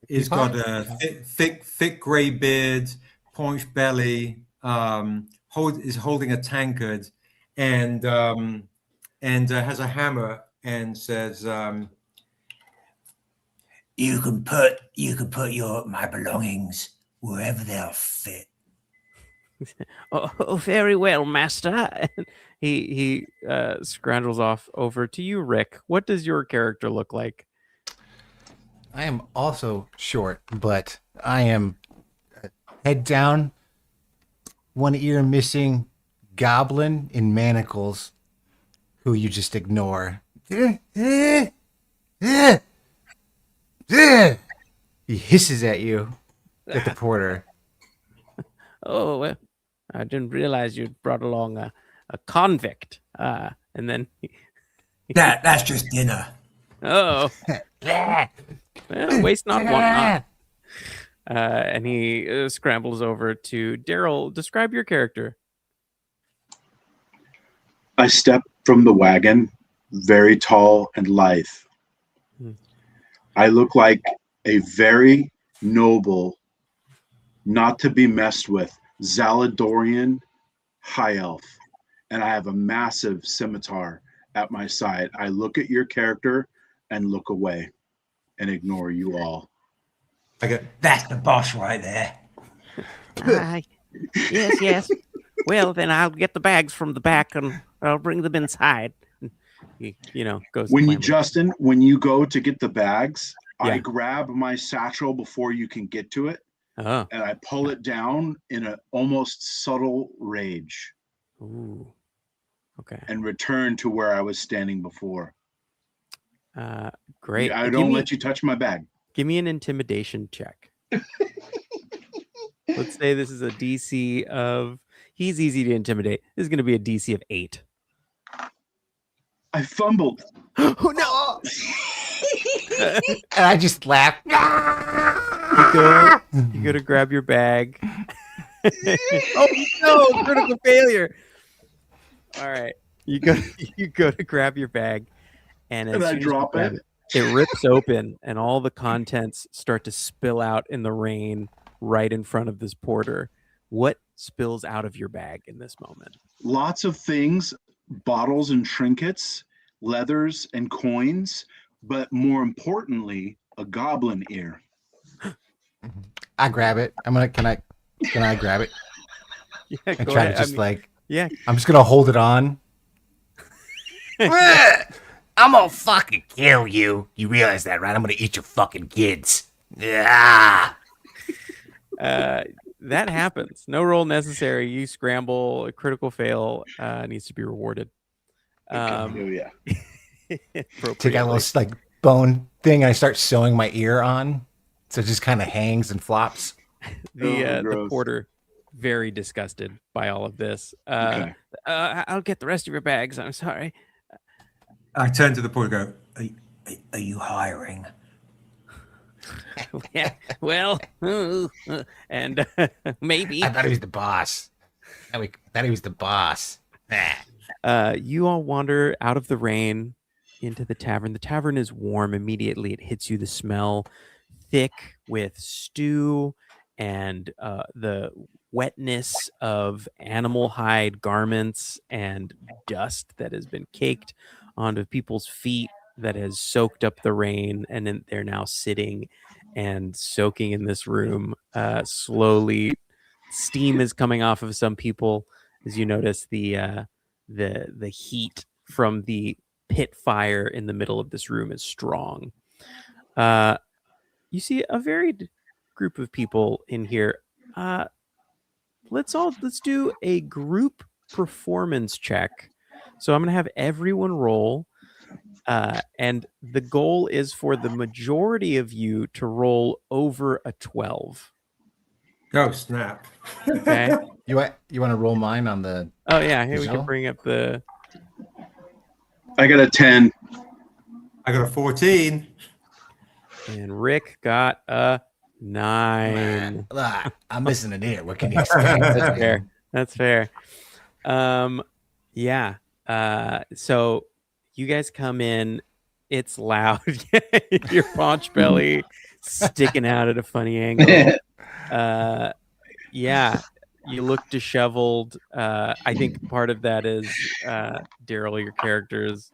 he's got a thick gray beard, paunched belly, is holding a tankard, and has a hammer and says, You can put my belongings wherever they'll fit. Oh, very well, master. he scroungles off over to you, Rick. What does your character look like? I am also short, but I am head down, one ear missing, goblin in manacles, who you just ignore. He hisses at you, at the porter. Oh, well, I didn't realize you'd brought along a convict. And then, That's just dinner. oh, well, waste not, want not. And he scrambles over to Darrell. Describe your character. I step from the wagon, very tall and lithe. I look like a very noble, not to be messed with, Zaladorian high elf, and I have a massive scimitar at my side. I look at your character and look away and ignore you all. That's the boss right there. Yes. Well, then I'll get the bags from the back and I'll bring them inside. Goes. Justin, when you go to get the bags, Yeah. I grab my satchel before you can get to it, Oh. and I pull it down in an almost subtle rage. Ooh. Okay. And return to where I was standing before. Great. I don't let you touch my bag. Give me an intimidation check. Let's say this is a DC of. He's easy to intimidate. This is going to be a DC of 8. I fumbled. Oh no! And I just laugh. You go to grab your bag. Oh no! Critical failure. All right, you go to grab your bag, and I drop it. It rips open, and all the contents start to spill out in the rain right in front of this porter. What spills out of your bag in this moment? Lots of things, bottles and trinkets, leathers and coins, but more importantly, a goblin ear. I grab it. Can I grab it? Yeah, And go try ahead. to just yeah. I'm just gonna hold it on. I'm gonna fucking kill you. You realize that, right? I'm gonna eat your fucking kids. Yeah. That happens. No roll necessary. You scramble. A critical fail needs to be rewarded. Yeah. Take out a little bone thing, and I start sewing my ear on, so it just kind of hangs and flops. The porter, very disgusted by all of this. Okay. I'll get the rest of your bags. I'm sorry. I turn to the porter and go, Are you hiring? Yeah, well, and maybe. I thought he was the boss. I thought he was the boss. You all wander out of the rain into the tavern. The tavern is warm. Immediately it hits you the smell thick with stew and the wetness of animal hide garments and dust that has been caked onto people's feet that has soaked up the rain, and then they're now sitting and soaking in this room. Slowly steam is coming off of some people as you notice the heat from the pit fire in the middle of this room is strong. You see a varied group of people in here. Let's do a group performance check. So I'm going to have everyone roll. And the goal is for the majority of you to roll over a 12. oh, snap. Okay. You want to roll mine on the? Oh yeah, here we Gazelle? can bring up the. I got a 10. I got a 14. And Rick got a 9. I'm missing an ear. What can you expect? That's fair. That's fair. Yeah. So you guys come in. It's loud. Your paunch belly sticking out at a funny angle. Yeah. You look disheveled. I think part of that is Darrell, your character is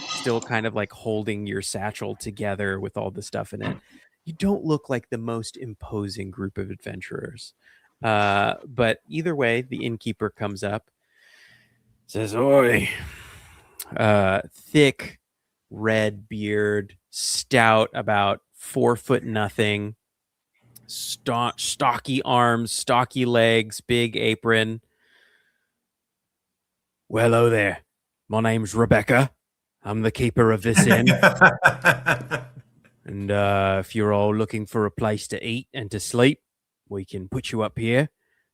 still kind of like holding your satchel together with all the stuff in it. You don't look like the most imposing group of adventurers. But either way, the innkeeper comes up, says, "Oi, thick red beard, stout, about 4 foot nothing. Stocky arms, stocky legs, big apron. Well, hello there. My name's Rebecca. I'm the keeper of this inn. And if you're all looking for a place to eat and to sleep, we can put you up here.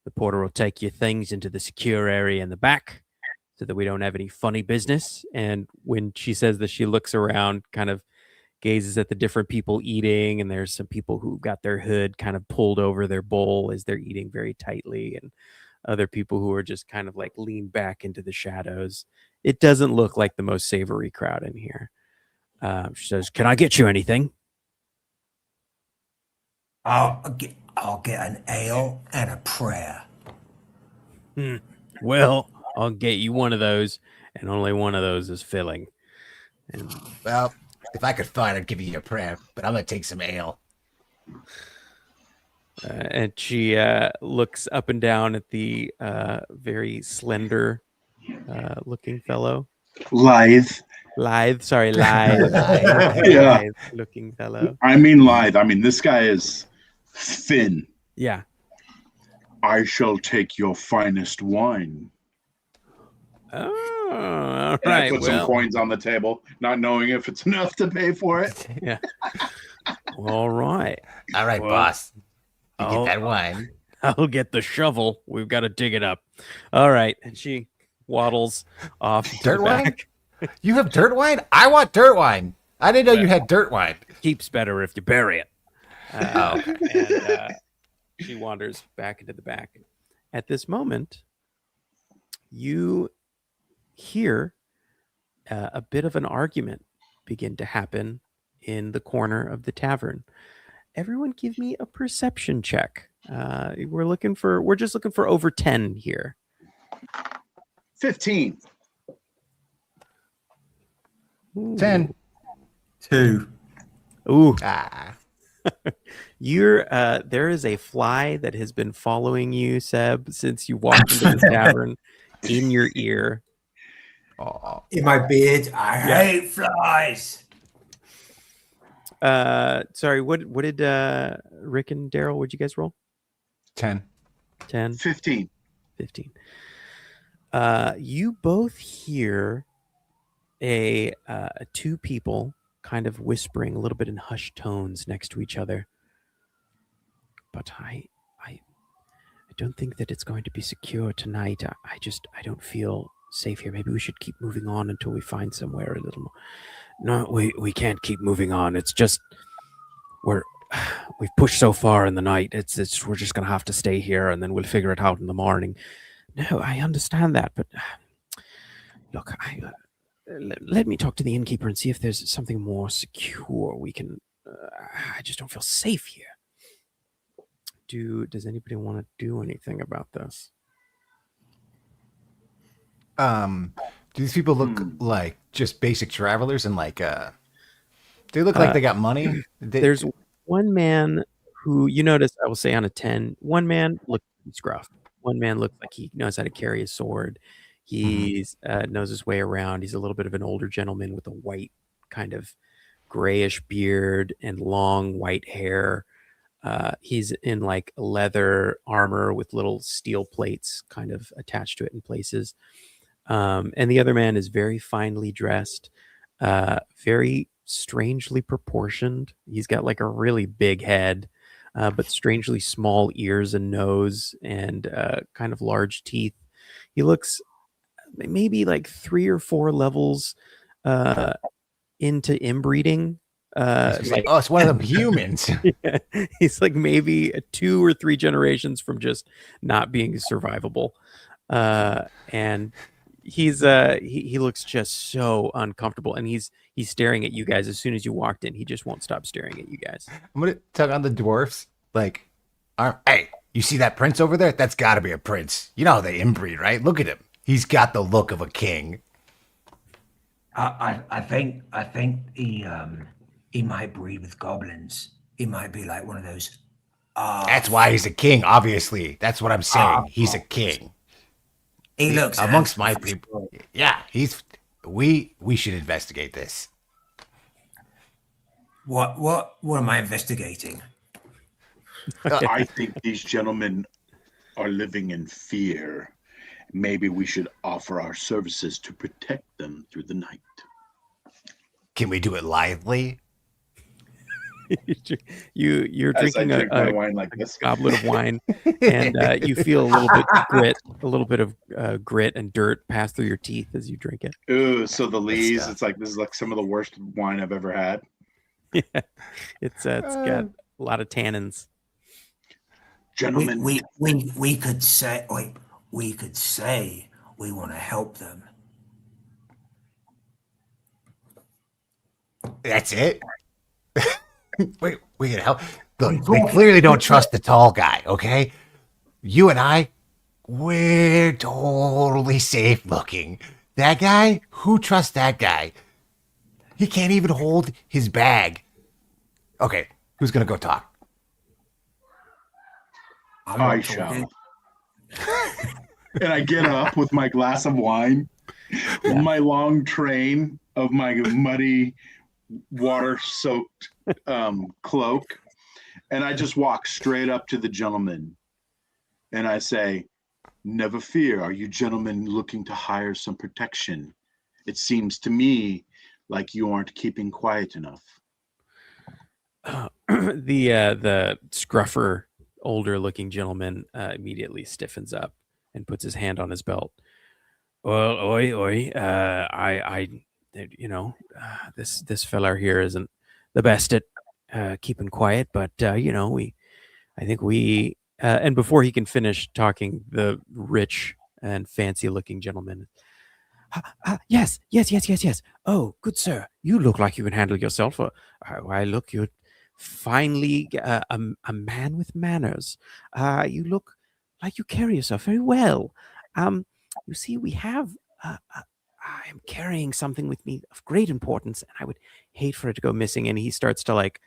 The porter will take your things into the secure area in the back so that we don't have any funny business." And when she says that, she looks around, kind of gazes at the different people eating, and there's some people who got their hood kind of pulled over their bowl as they're eating very tightly, and other people who are just kind of like leaned back into the shadows. It doesn't look like the most savory crowd in here. She says, "Can I get you anything?" I'll get an ale and a prayer. Well, I'll get you one of those, and only one of those is filling. And Well, if I could fight, I'd give you a prayer, but I'm gonna take some ale. and she looks up and down at the very slender looking fellow. Lithe. Lithe Yeah. looking fellow. I mean lithe. I mean, this guy is thin. Yeah. I shall take your finest wine. Oh, all And I right. put some Well, coins on the table, not knowing if it's enough to pay for it. yeah. All right. All right, Well, boss. You I'll- get that wine. I'll get the shovel. We've got to dig it up. All right. And she waddles off. to Dirt the wine? back. You have dirt wine? I want dirt wine. I didn't know you had dirt wine. Keeps better if you bury it. Oh, okay. And she wanders back into the back. At this moment, you hear a bit of an argument begin to happen in the corner of the tavern. Everyone give me a perception check. We're just looking for over 10 here. 15. Ooh. 10. 2. Ooh. Ah. There is a fly that has been following you, Seb, since you walked into the tavern in your ear. Oh. In my beard, I hate flies. Sorry, what did Rick and Darrell, what'd you guys roll? 10. 10, 15. 15. You both hear a two people kind of whispering a little bit in hushed tones next to each other. But I don't think that it's going to be secure tonight. I don't feel safe here. Maybe we should keep moving on until we find somewhere a little more. No, we can't keep moving on. It's just we've pushed so far in the night. We're just gonna have to stay here, and then we'll figure it out in the morning. No, I understand that, but look, let me talk to the innkeeper and see if there's something more secure we can. I just don't feel safe here. Does anybody want to do anything about this? Do these people look like just basic travelers and like they look like they got money? There's one man who you notice, I will say on a 10, one man looks scruff. One man looks like he knows how to carry a sword. He's knows his way around. He's a little bit of an older gentleman with a white kind of grayish beard and long white hair. He's in like leather armor with little steel plates kind of attached to it in places. And the other man is very finely dressed, very strangely proportioned. He's got like a really big head, but strangely small ears and nose and kind of large teeth. He looks maybe like 3 or 4 levels into inbreeding. It's like, oh, it's one of them humans. Yeah, he's like maybe 2 or 3 generations from just not being survivable. And he's he looks just so uncomfortable, and he's staring at you guys. As soon as you walked in, he just won't stop staring at you guys. I'm gonna tug on the dwarfs. Like, Hey, you see that prince over there? That's got to be a prince. You know how they inbreed, right? Look at him. He's got the look of a king. I think he might breed with goblins. He might be like one of those. That's why he's a king, obviously. That's what I'm saying. He's a king. He looks Amongst my people. Yeah, we should investigate this. What am I investigating? I think these gentlemen are living in fear. Maybe we should offer our services to protect them through the night. Can we do it lithely? You're As I drinking drink my a wine like this. goblet of wine, and you feel a little bit of grit and dirt pass through your teeth as you drink it. Ooh, so the lees, stuff. it's like this is like some of the worst wine I've ever had. Yeah, it's got a lot of tannins. Gentlemen, We could say we want to help them. That's it? Wait, we can help. Look, they clearly don't trust the tall guy, okay? You and I, We're totally safe looking. That guy? Who trusts that guy? He can't even hold his bag. Okay, who's gonna go talk? I'm I not shall. talking. And I get up with my glass of wine, my long train of my muddy, water-soaked cloak, and I just walk straight up to the gentleman, and I say, "Never fear. Are you gentlemen looking to hire some protection? It seems to me like you aren't keeping quiet enough." The scruffer, older looking gentleman immediately stiffens up and puts his hand on his belt. Well, oi, this feller here isn't the best at keeping quiet, but I think we. And before he can finish talking, the rich and fancy looking gentleman. Yes. Oh, good sir. You look like you can handle yourself. Why, look, you're finally a man with manners. You look like you carry yourself very well. You see, we have. I am carrying something with me of great importance, and I would hate for it to go missing. And he starts to like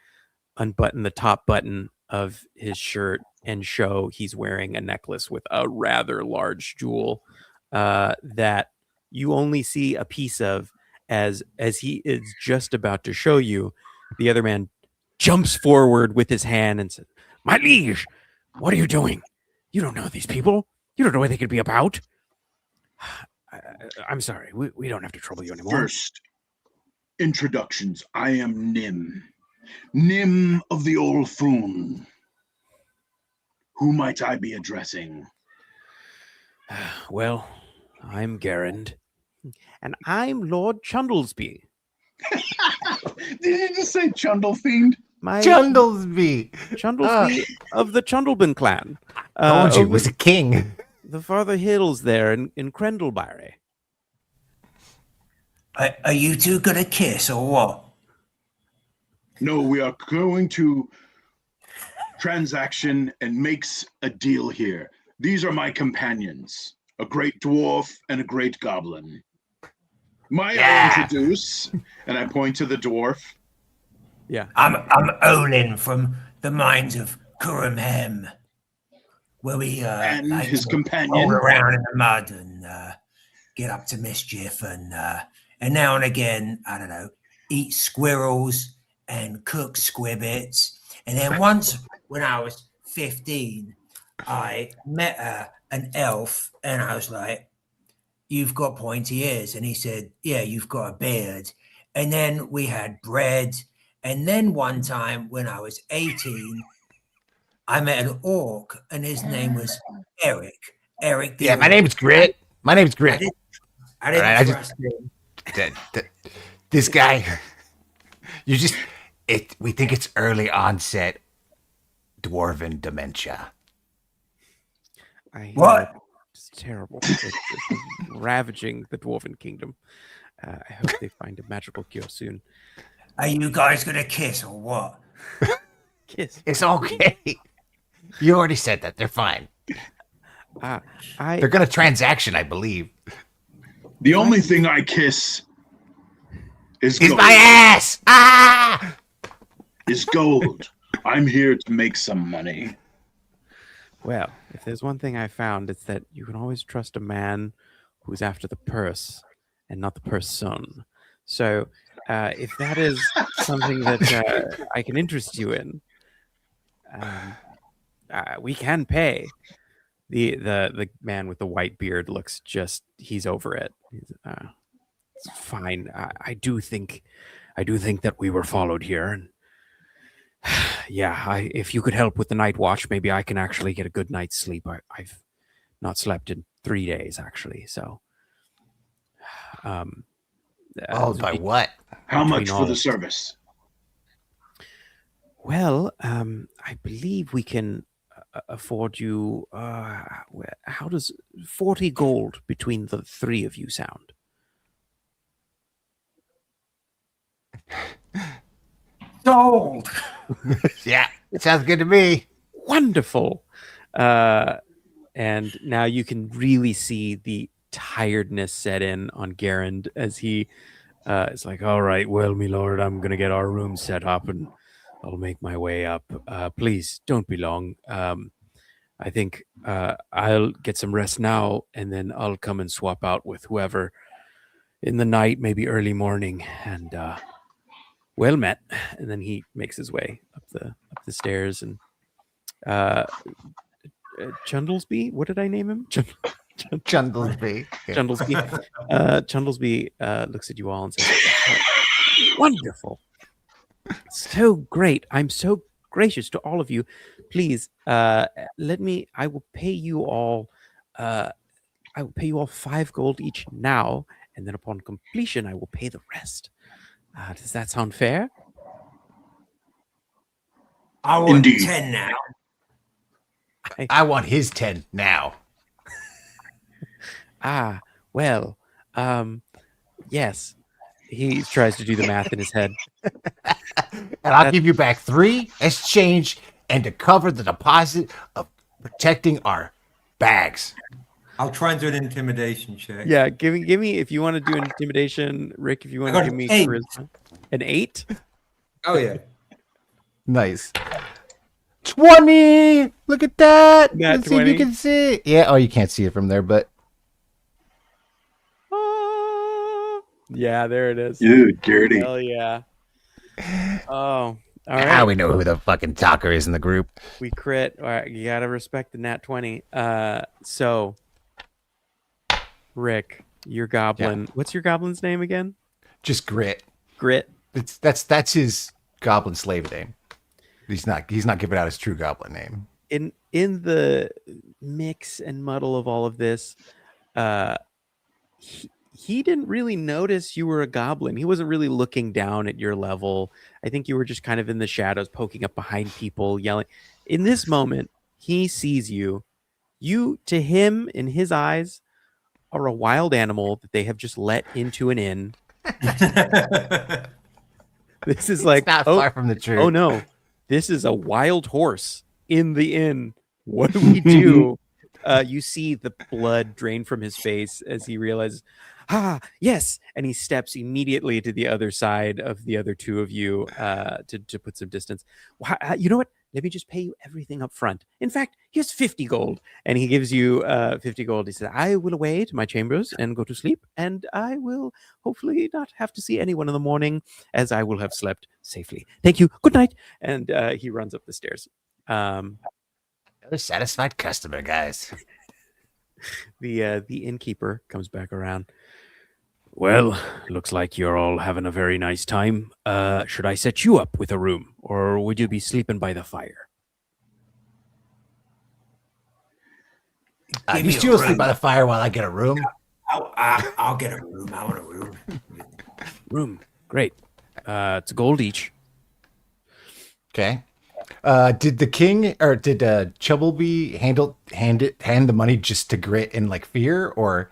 unbutton the top button of his shirt and show he's wearing a necklace with a rather large jewel that you only see a piece of as he is just about to show you. The other man jumps forward with his hand and says, "My liege, what are you doing? You don't know these people. You don't know what they could be about." I'm sorry. We don't have to trouble you anymore. First, introductions. I am Nim of the Old Foon. Who might I be addressing? Well, I'm Garand. And I'm Lord Chundlesby. Did you just say Chundle Fiend? Chundlesby. Chundlesby of the Chundlebin clan. Told you, over was a king. the farther hills there in Crendlebury. Are you two gonna kiss or what? No, we are going to transaction and makes a deal here. These are my companions, a great dwarf and a great goblin. I introduce, and I point to the dwarf. Yeah. I'm Olin from the mines of Kuramhem, where we And like his to companion. roll around in the mud and get up to mischief, and now and again, I don't know, eat squirrels and cook squibbits. And then once, when I was 15, I met an elf, and I was like, "You've got pointy ears," and he said, "Yeah, you've got a beard." And then we had bread. And then one time when I was 18, I met an orc, and his name was Eric. Eric the Yeah, my orc. name's Grit. My name's Grit. I didn't Alright, trust him. This guy, we think it's early onset dwarven dementia. What? It's terrible. It's ravaging the Dwarven Kingdom. I hope they find a magical cure soon. Are you guys gonna kiss or what? Kiss. It's okay. You already said that. They're fine. They're gonna transaction, I believe. The only thing I kiss is gold. my ass. Ah! Is gold. I'm here to make some money. Well, if there's one thing I found, it's that you can always trust a man who's after the purse and not the person. So, if that is something that I can interest you in, we can pay. The man with the white beard looks he's over it. It's fine. I do think that we were followed here, and yeah, if you could help with the night watch, maybe I can actually get a good night's sleep. I've not slept in 3 days, actually. So, By what? How much between for all- the service? Well, I believe we can afford you. How does 40 gold between the three of you sound? Sold. Yeah, it sounds good to me. Wonderful. And now you can really see the tiredness set in on Garand as he is like, all right, well, me lord, I'm going to get our room set up and I'll make my way up. Please don't be long. I think I'll get some rest now and then I'll come and swap out with whoever in the night, maybe early morning. And well met. And then he makes his way up the stairs and Chundlesby, what did I name him? Chundlesby. Chundlesby. Chundlesby looks at you all and says, wonderful. So great. I'm so gracious to all of you. Please, I will pay you all 5 gold each now, and then upon completion, I will pay the rest. Does that sound fair? I want Indeed. 10 now. I want his 10 now. Well, yes. He tries to do the math in his head. And I'll give you back 3 as change and to cover the deposit of protecting our bags. I'll try and do an intimidation check. Yeah, give me if you want to do an intimidation, Rick. If you want to give me 8. charisma, an 8. Oh yeah. Nice. 20! Look at that! Nat Let's see if 20. you can see it. Yeah, oh, you can't see it from there, but Yeah, there it is. Dude, dirty. Hell yeah. Oh, all right. now we know who the fucking talker is in the group. We crit. All right, you gotta respect the nat 20. So Rick, your goblin. Yeah. What's your goblin's name again? Just Grit. Grit. That's his goblin slave name. He's not giving out his true goblin name. In the mix and muddle of all of this, he didn't really notice you were a goblin. He wasn't really looking down at your level. I think you were just kind of in the shadows, poking up behind people, yelling. In this moment, he sees you. You, to him, in his eyes, are a wild animal that they have just let into an inn. This is like, It's not far from the truth. oh no, this is a wild horse in the inn. What do we do? You see the blood drain from his face as he realizes, yes. And he steps immediately to the other side of the other two of you to put some distance. You know what? Let me just pay you everything up front. In fact, here's 50 gold. And he gives you 50 gold. He says, I will away to my chambers and go to sleep. And I will hopefully not have to see anyone in the morning, as I will have slept safely. Thank you. Good night. And he runs up the stairs. Another satisfied customer, guys. The innkeeper comes back around. Well, looks like you're all having a very nice time. Should I set you up with a room, or would you be sleeping by the fire? Give You me a still sleep room. by the fire while I get a room. I'll get a room. I want a room. Room, great. It's a gold each. Okay. Did the king or did Chubbleby hand the money just to Grit in like fear or?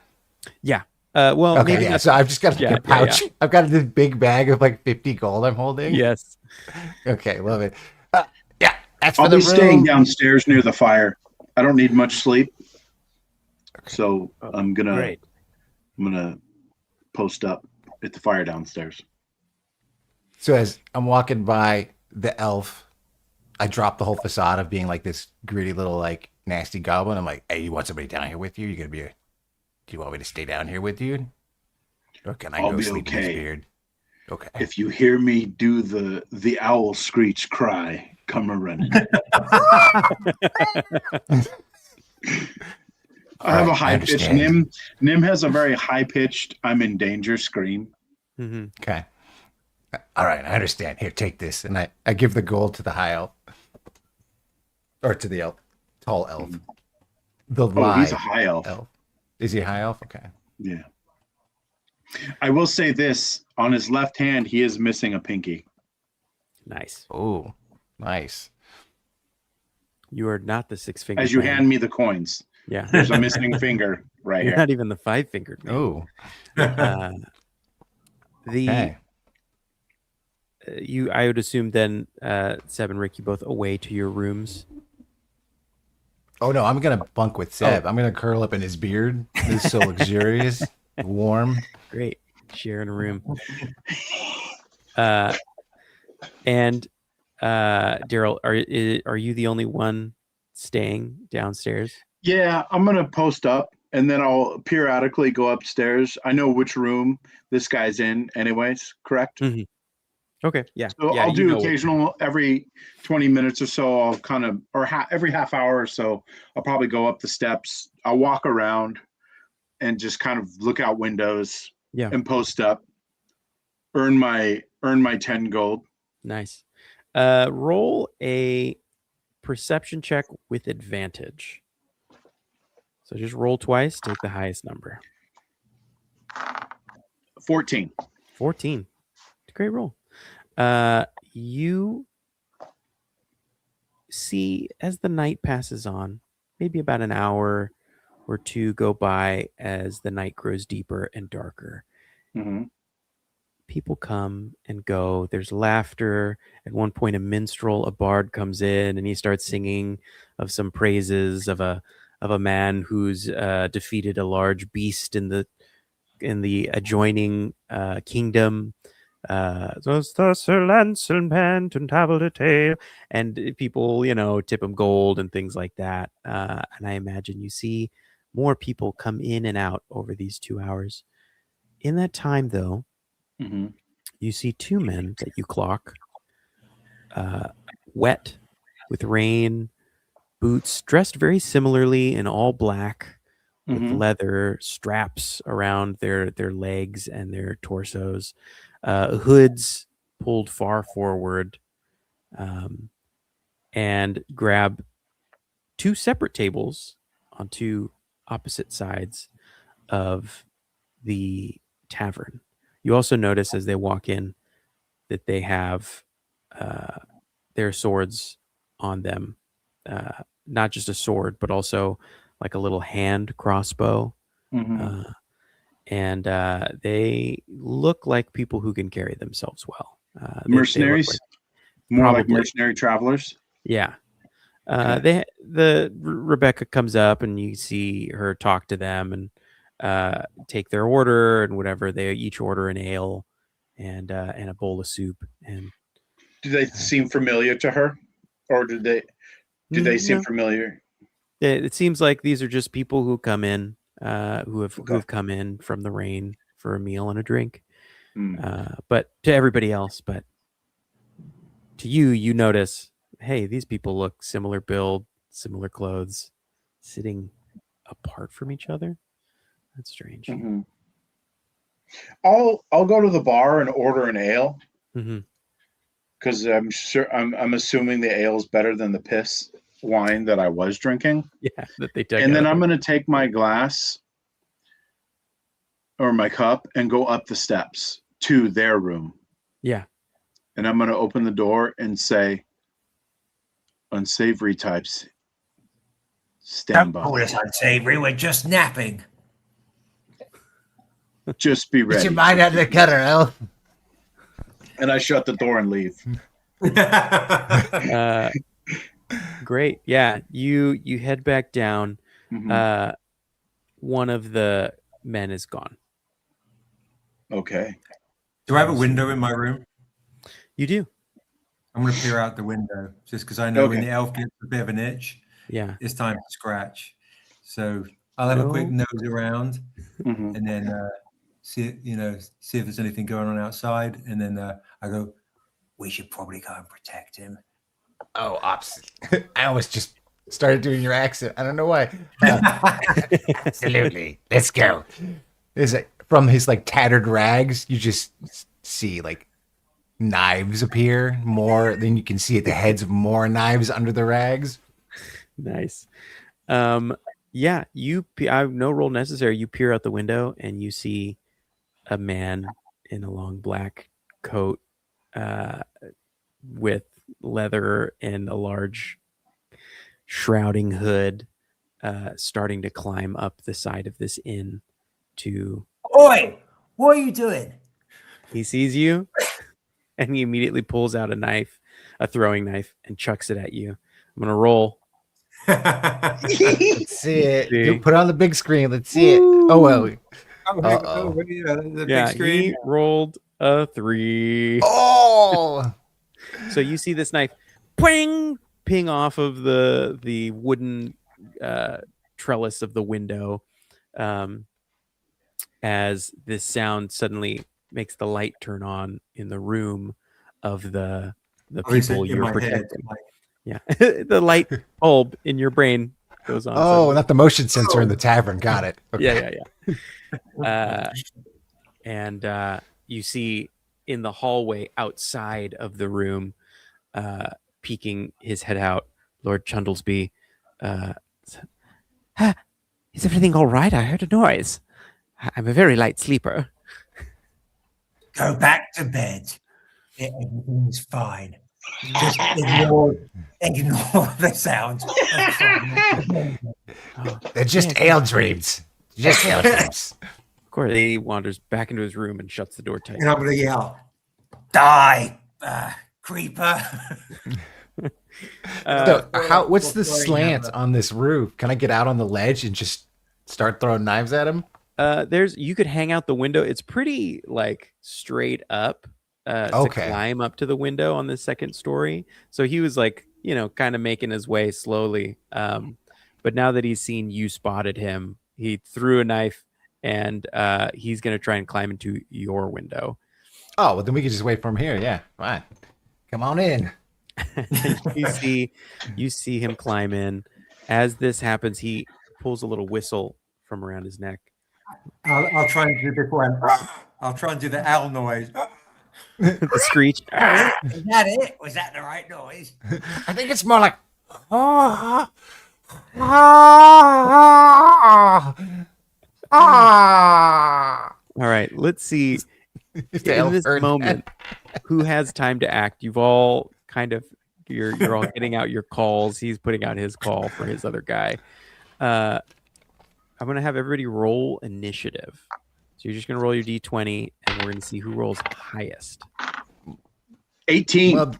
Yeah. Well, Okay, maybe yeah. not- So I've just got Yeah, a pouch. yeah. I've got this big bag of like 50 gold I'm holding. Yes. Okay, love it. Yeah, that's for I'll the be staying room. downstairs near the fire. I don't need much sleep, so I'm gonna Great. post up at the fire downstairs. So as I'm walking by the elf, I drop the whole facade of being like this gritty little like nasty goblin. I'm like, hey, you want somebody down here with you? Do you want me to stay down here with you? Or can I I'll go be sleep in his okay. beard? Okay. If you hear me do the owl screech cry, come a running. I have a Alright, I high pitched understand. Nim has a very high pitched I'm in danger scream. Mm-hmm. Okay. All right, I understand. Here, take this. And I give the gold to the high elf. Or to the elf. Tall elf. The Oh, he's a live high elf. elf. Is he a high elf? Okay. Yeah. I will say this, on his left hand, he is missing a pinky. Nice. Oh, nice. You are not the 6-fingered As you man. hand me the coins, Yeah. there's a missing finger right You're here. not even the 5-fingered man. Oh, The okay. I would assume then Seb and Rick, you both away to your rooms. Oh no, I'm gonna bunk with Seb. I'm gonna curl up in his beard. It's so luxurious, warm. Great. Sharing a room. And Darrell, are you the only one staying downstairs? Yeah, I'm gonna post up and then I'll periodically go upstairs. I know which room this guy's in, anyways. Correct. Mhm. Okay. Yeah. So yeah, I'll you do know what- occasional every 20 minutes or so. I'll kind of, or every half hour or so, I'll probably go up the steps. I'll walk around and just kind of look out windows Yeah. and post up. Earn my 10 gold. Nice. Roll a perception check with advantage. So just roll twice, take the highest number. 14. 14. It's a great roll. You see as the night passes on, maybe about an hour or two go by as the night grows deeper and darker. Mm-hmm. People come and go. There's laughter. At one point, a bard comes in and he starts singing of some praises of a man who's defeated a large beast in the adjoining kingdom. Sir Lancelot and Table de Tale, and people, tip him gold and things like that. And I imagine you see more people come in and out over these 2 hours. In that time, though, Mm-hmm. you see two men that you clock, wet with rain, boots, dressed very similarly in all black, with Mm-hmm. leather straps around their legs and their torsos, hoods pulled far forward, and grab two separate tables on two opposite sides of the tavern. You also notice as they walk in that they have their swords on them, not just a sword, but also like a little hand crossbow. Mm-hmm. And they look like people who can carry themselves well. They look Mercenaries? like- More like probably. mercenary travelers. yeah. Okay. Rebecca comes up and you see her talk to them and take their order and whatever. They each order an ale and a bowl of soup. And Do they seem familiar to her, or do they seem no, familiar? it seems like these are just people who come in, who have Okay. come in from the rain for a meal and a drink. Hmm. But to everybody else, but to you, you notice, hey, these people look similar build, similar clothes, sitting apart from each other. That's strange. Mm-hmm. I'll go to the bar and order an ale Mm-hmm. because I'm assuming the ale is better than the piss wine that I was drinking. Yeah, that they take. And then out. I'm going to take my glass or my cup and go up the steps to their room. Yeah. And I'm going to open the door and say, unsavory types, stand Don't call by. us unsavory. We're just napping. Just be Get ready. your mind out of the gutter, Elf. And I shut the door and leave. Great. Yeah. You head back down. Mhm. One of the men is gone. Okay. Do I have a window in my room? You do. I'm going to peer out the window just because I know when Okay. the elf gets a bit of an itch, Yeah. it's time to scratch. So I'll have a quick nose around Mhm. and then see if there's anything going on outside. And then I go, We should probably go and protect him. Oh, opposite. I almost just started doing your accent. I don't know why. Absolutely. Let's go. Is it from his like tattered rags? You just see like knives appear more than you can see at the heads of more knives under the rags. Nice. Yeah. I have no roll necessary. You peer out the window and you see a man in a long black coat, with leather and a large shrouding hood, starting to climb up the side of this inn. Oi! What are you doing? He sees you and he immediately pulls out a throwing knife, and chucks it at you. I'm gonna roll Let's see it. See. You put it on the big screen. Let's see it. Oh well. Uh-oh. Yeah, the Yeah, big screen. he rolled a 3. Oh. So you see this knife ping off of the wooden trellis of the window, as this sound suddenly makes the light turn on in the room of the Obviously, people in you're my head, protecting. like, Yeah, the light bulb in your brain goes on. Oh, suddenly. not the motion sensor in the tavern. Got it. Okay. Yeah. And you see in the hallway outside of the room, peeking his head out, Lord Chundlesby. Is everything all right? I heard a noise. I'm a very light sleeper. Go back to bed. Everything's fine. Just ignore the sounds. They're just ale dreams. Just ale dreams. Of course, he wanders back into his room and shuts the door tight. And I'm going to yell, die, creeper. So what's the throwing slant out on this roof? Can I get out on the ledge and just start throwing knives at him? You could hang out the window. It's pretty like straight up to climb up to the window on the second story. So he was like, kind of making his way slowly. But now that he's seen you spotted him, he threw a knife and he's going to try and climb into your window. Oh, well, then we can just wait for him here. Yeah, fine. Come on in. you see him climb in. As this happens, he pulls a little whistle from around his neck. I'll try and do beforehand. I'll try and do the owl noise. The screech. Is that it? Was that the right noise? I think it's more like. All right, let's see. In this moment, who has time to act? You've all kind of you're all getting out your calls. He's putting out his call for his other guy. I'm gonna have everybody roll initiative. So you're just gonna roll your d20, and we're gonna see who rolls highest. 18. Well,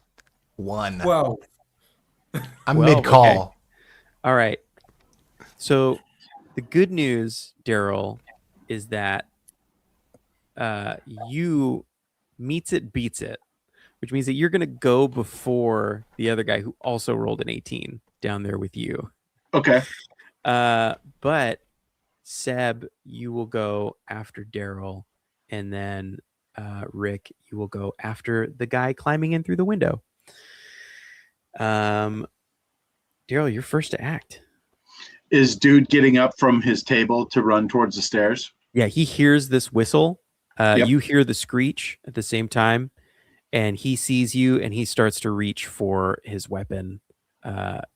1. Whoa. I'm 12, mid-call. okay. All right. So the good news, Darrell, is that you meets it, beats it, which means that you're going to go before the other guy who also rolled an 18 down there with you. Okay. But Seb, you will go after Darrell, and then Rick, you will go after the guy climbing in through the window. Darrell, you're first to act. Is dude getting up from his table to run towards the stairs? Yeah, he hears this whistle. Yep. You hear the screech at the same time, and he sees you, and he starts to reach for his weapon.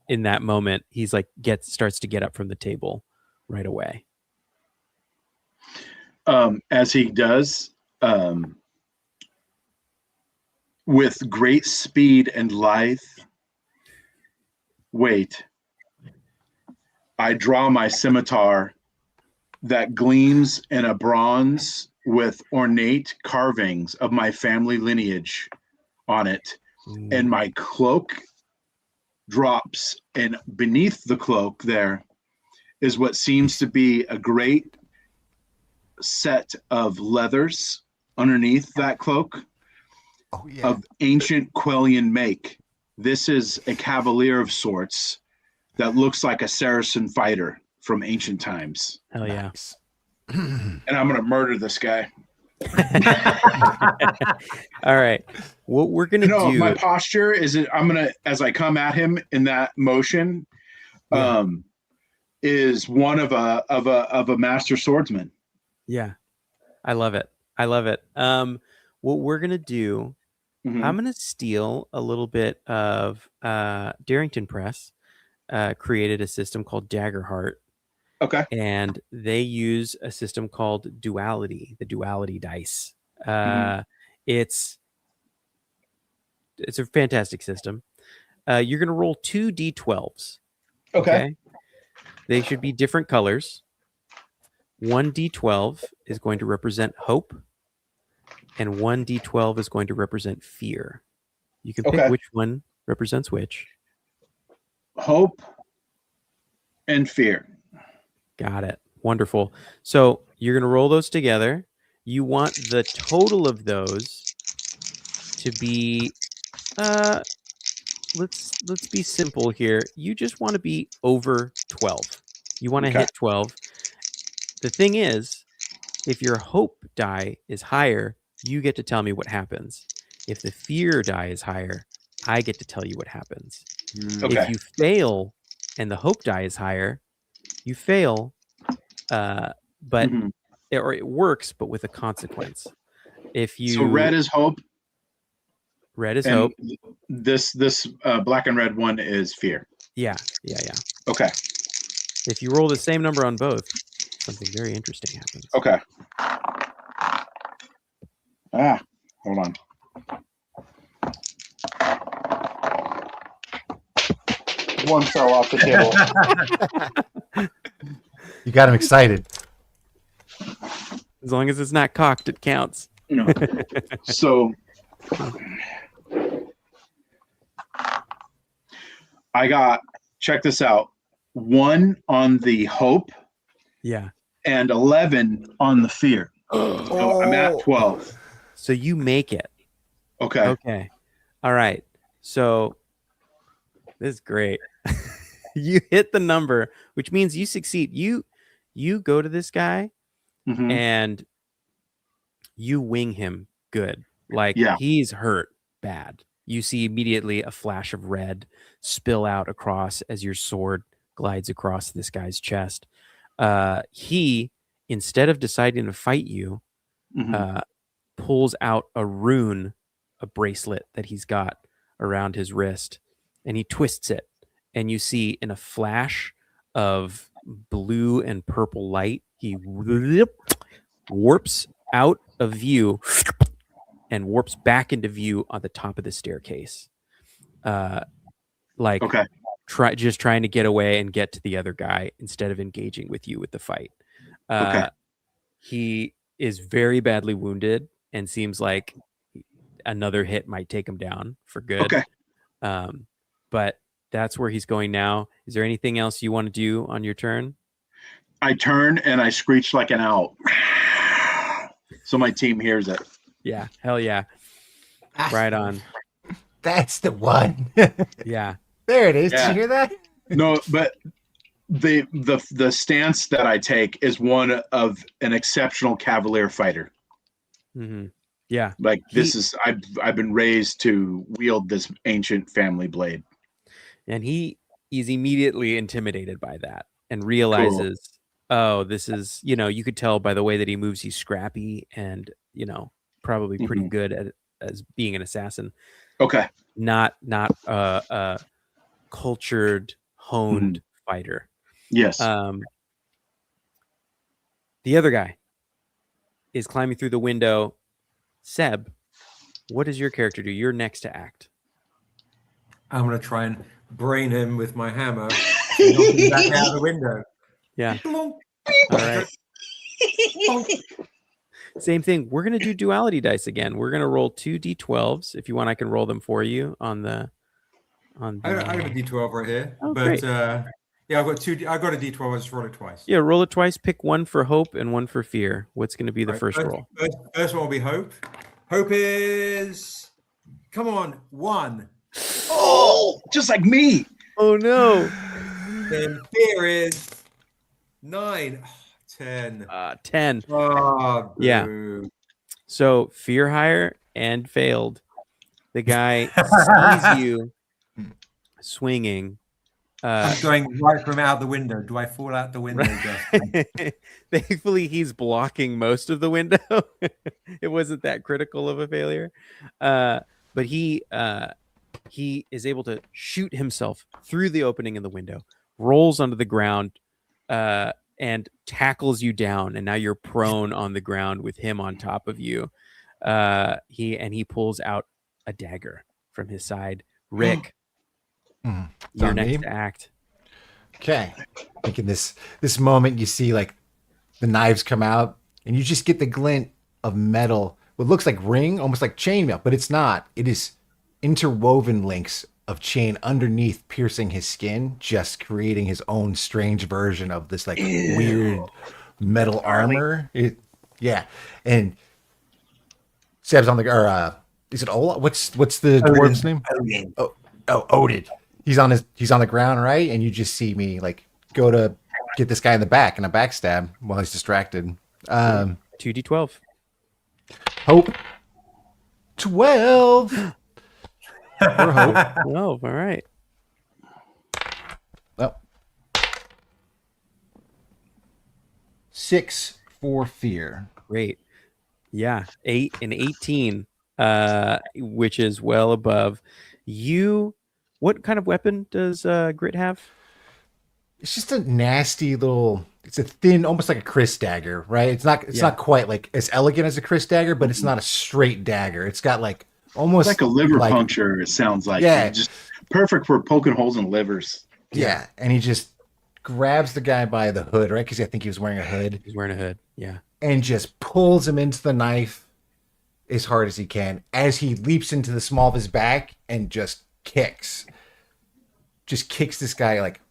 In that moment, he's like starts to get up from the table right away. As he does, with great speed and lithe weight, I draw my scimitar that gleams in a bronze with ornate carvings of my family lineage on it. And my cloak drops, and beneath the cloak there is what seems to be a great set of leathers underneath that cloak of ancient Quellian make. This is a cavalier of sorts that looks like a Saracen fighter from ancient times. Hell yeah. And I'm going to murder this guy. All right. What we're going to do. My posture is I'm going to, as I come at him in that motion, is one of a master swordsman. Yeah. I love it. What we're going to do, I'm going to steal a little bit of Darrington Press. Created a system called Daggerheart. Okay. And they use a system called Duality, the Duality dice. It's a fantastic system. You're going to roll 2 d12s. Okay. They should be different colors. 1 d12 is going to represent hope, and 1 d12 is going to represent fear. You can pick which one represents which. Hope and fear. Got it. Wonderful. So you're going to roll those together. You want the total of those to be let's be simple here. You just want to be over 12. You want to hit 12. The thing is, if your hope die is higher, you get to tell me what happens. If the fear die is higher, I get to tell you what happens. Okay. If you fail and the hope die is higher, you fail, but or it works, but with a consequence. If you So red is hope. Red is and hope. This black and red one is fear. Yeah. Okay. If you roll the same number on both, something very interesting happens. Okay. Hold on. One fell off the table. You got him excited. As long as it's not cocked, it counts. No. So I got, check this out, 1 on the hope Yeah. and 11 on the fear. So I'm at 12. So you make it. Okay. Okay. All right. So this is great. You hit the number, which means you succeed. You go to this guy Mhm. and you wing him good. Like he's hurt bad. You see immediately a flash of red spill out across as your sword glides across this guy's chest. He, instead of deciding to fight you, pulls out a rune, a bracelet that he's got around his wrist, and he twists it. And you see in a flash of blue and purple light, he warps out of view and warps back into view on the top of the staircase. Just trying to get away and get to the other guy instead of engaging with you with the fight. He is very badly wounded and seems like another hit might take him down for good. But that's where he's going now. Is there anything else you want to do on your turn? I turn and I screech like an owl. So my team hears it. Yeah. Hell yeah. Right on. That's the one. Yeah. There it is. Did you hear that? No, but the stance that I take is one of an exceptional cavalier fighter. Mm-hmm. Yeah. Like I've been raised to wield this ancient family blade. And he is immediately intimidated by that and realizes, oh, this is, you could tell by the way that he moves, he's scrappy and, probably pretty good at as being an assassin. Okay. Not a cultured, honed fighter. Yes. The other guy is climbing through the window. Seb, what does your character do? You're next to act. I'm going to try and brain him with my hammer and knock him back out the window. Yeah. All right. Same thing. We're going to do duality dice again. We're going to roll 2 d12s. If you want, I can roll them for you on the. I have a d12 right here, Oh, but great. I've got two. I got a d12. I just rolled it twice. Yeah, roll it twice. Pick one for hope and one for fear. What's going to be the first roll? First one will be hope. Hope is, come on, 1. Oh, just like me. Oh no. Then fear is 9. 10. 10. Oh, yeah. boo. So fear higher and failed. The guy sees you swinging. I'm going right from out the window. Do I fall out the window? Thankfully, he's blocking most of the window. It wasn't that critical of a failure. But he is able to shoot himself through the opening in the window, rolls onto the ground, and tackles you down. And now you're prone on the ground with him on top of you. He pulls out a dagger from his side. Rick, you're next to act. Okay. I think in this moment, you see like the knives come out and you just get the glint of metal. What looks like ring, almost like chainmail, but it's not. It is interwoven links of chain underneath, piercing his skin, just creating his own strange version of this like weird metal armor. Yeah, and Seb's on the is it Ola? What's the dwarf's name? Odin. Odin. He's on the ground, right? And you just see me like go to get this guy in the back and a backstab while he's distracted. 2d12. Hope 12. For hope. 12. All right. Oh. 6 for fear. Great. Yeah. 8 and 18, which is well above you. What kind of weapon does Grit have? It's just a nasty little. It's a thin, almost like a Chris dagger, right? It's not quite like as elegant as a Chris dagger, but it's not a straight dagger. It's got like almost It's like a liver puncture. It sounds like just perfect for poking holes in livers. Yeah, and he just grabs the guy by the hood, right? Because I think he was wearing a hood. He's wearing a hood. Yeah. And just pulls him into the knife as hard as he can as he leaps into the small of his back and just kicks this guy like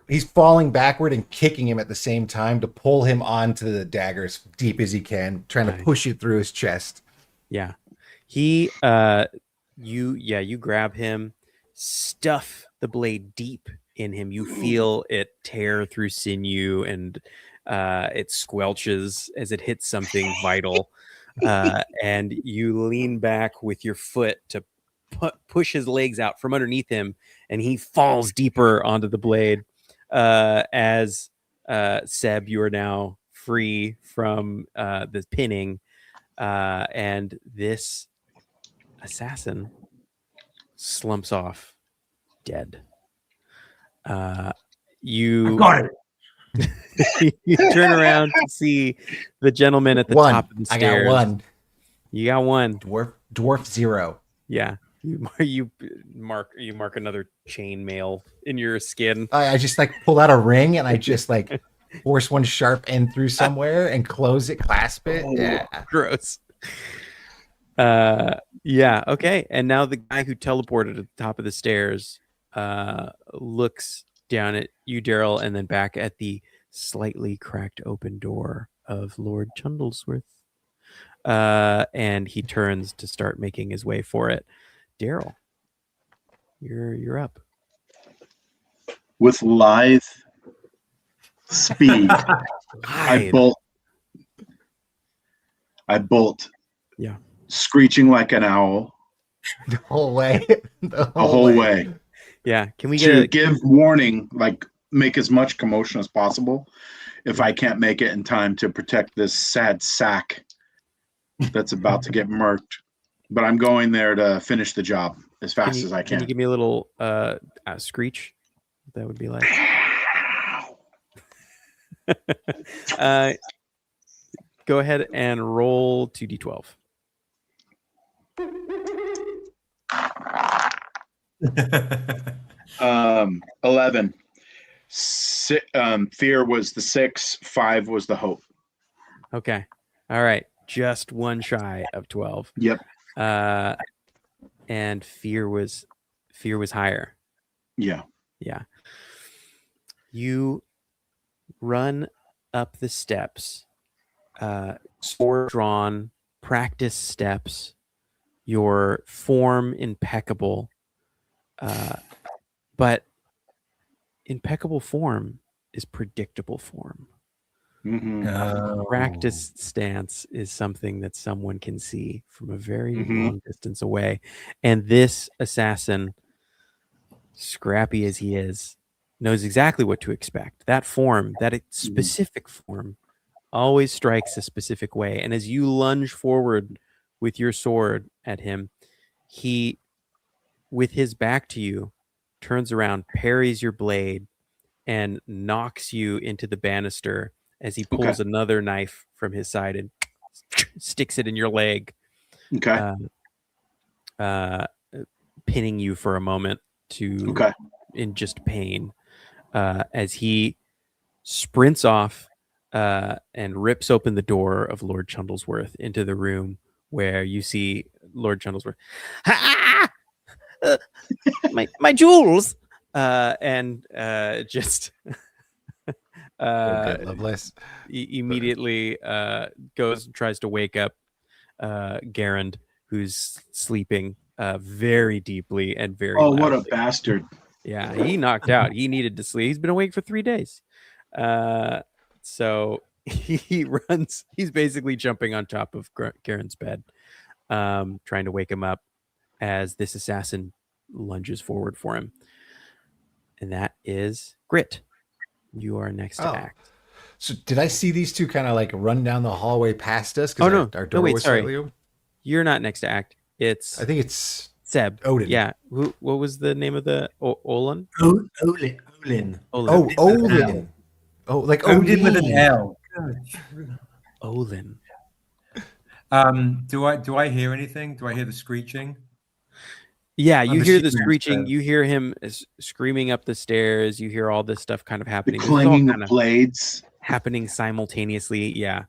he's falling backward and kicking him at the same time to pull him onto the dagger as deep as he can, trying to push it through his chest. Yeah. He you grab him, stuff the blade deep in him. You feel it tear through sinew and it squelches as it hits something vital. And you lean back with your foot to push his legs out from underneath him, and he falls deeper onto the blade. As Seb, you are now free from the pinning, and this assassin slumps off dead. You Got it. you turn around to see the gentleman at the top of the stairs. I got one. You got one. Dwarf 0. Yeah. You mark another chainmail in your skin. I just like pull out a ring and I just like force one sharp end through somewhere and close it, clasp it. Yeah. Gross. Yeah. Okay. And now the guy who teleported at the top of the stairs looks down at you, Darrell, and then back at the slightly cracked open door of Lord Chundlesworth. And he turns to start making his way for it. Darrell, you're up. With lithe speed, I bolt. Yeah. Screeching like an owl. The whole way. The whole way. Yeah. Can we give warning, like make as much commotion as possible if I can't make it in time to protect this sad sack that's about to get murked. But I'm going there to finish the job as fast as I can. Can you give me a little screech? That would be like. Go ahead and roll 2d12. 11. Fear was the 6. 5 was the hope. Okay. All right. Just one shy of 12. Yep. And fear was higher. Yeah. Yeah. You run up the steps, sword drawn, practice steps, your form impeccable. But impeccable form is predictable form. Mm-hmm. Practice stance is something that someone can see from a very long distance away. And this assassin, scrappy as he is, knows exactly what to expect. That form, that specific form, always strikes a specific way. And as you lunge forward with your sword at him, he, with his back to you, turns around, parries your blade, and knocks you into the banister as he pulls another knife from his side and sticks it in your leg. Okay. Pinning you for a moment in just pain, as he sprints off and rips open the door of Lord Chundlesworth into the room where you see Lord Chundlesworth. my jewels. And just Good, Lovelace. immediately goes and tries to wake up Garand, who's sleeping very deeply and very Oh, what a loudly. bastard. Yeah, he knocked out. He needed to sleep. He's been awake for 3 days. So he runs. He's basically jumping on top of Garand's bed, trying to wake him up as this assassin lunges forward for him. And that is Grit. You are next to act. So did I see these two kind of like run down the hallway past us? Oh, no. Our No, door wait, was sorry. slightly open? You're not next to act. It's I think it's Seb. Odin. Yeah. What was the name of the Olin? Olin. Oh, Odin. Oh, like Odin with an Odin. L. Olin. Do I hear anything? Do I hear the screeching? Yeah, you hear the assuming screeching. so. You hear him screaming up the stairs. You hear all this stuff kind of The happening. This is all clanging kind of of blades. happening simultaneously. Yeah.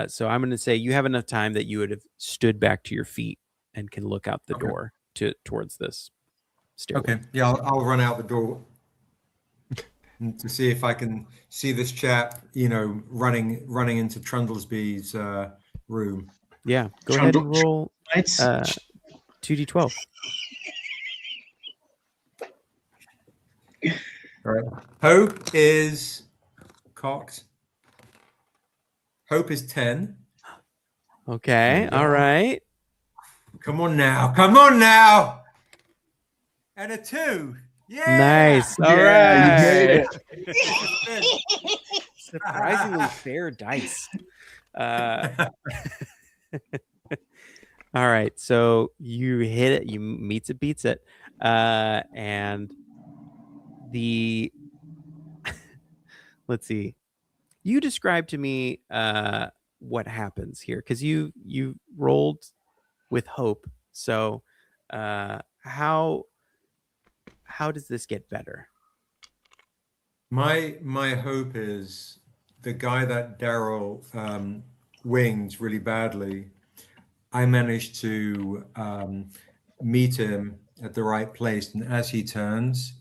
So I'm going to say you have enough time that you would have stood back to your feet and can look out the door towards this stairway. Okay. Yeah, I'll run out the door to see if I can see this chap, running into Trundlesby's room. Yeah. Go ahead and roll Lights. 2d12. All right. Hope is cocked. Hope is 10. Okay. All right. Come on now. And a 2. Yeah. Nice. All Yeah, you made right. it. Surprisingly fair dice. All right, so you hit it. You meets it, beats it, and the let's see. You describe to me what happens here because you rolled with hope. So how does this get better? My hope is the guy that Darrell winged really badly. I managed to meet him at the right place, and as he turns,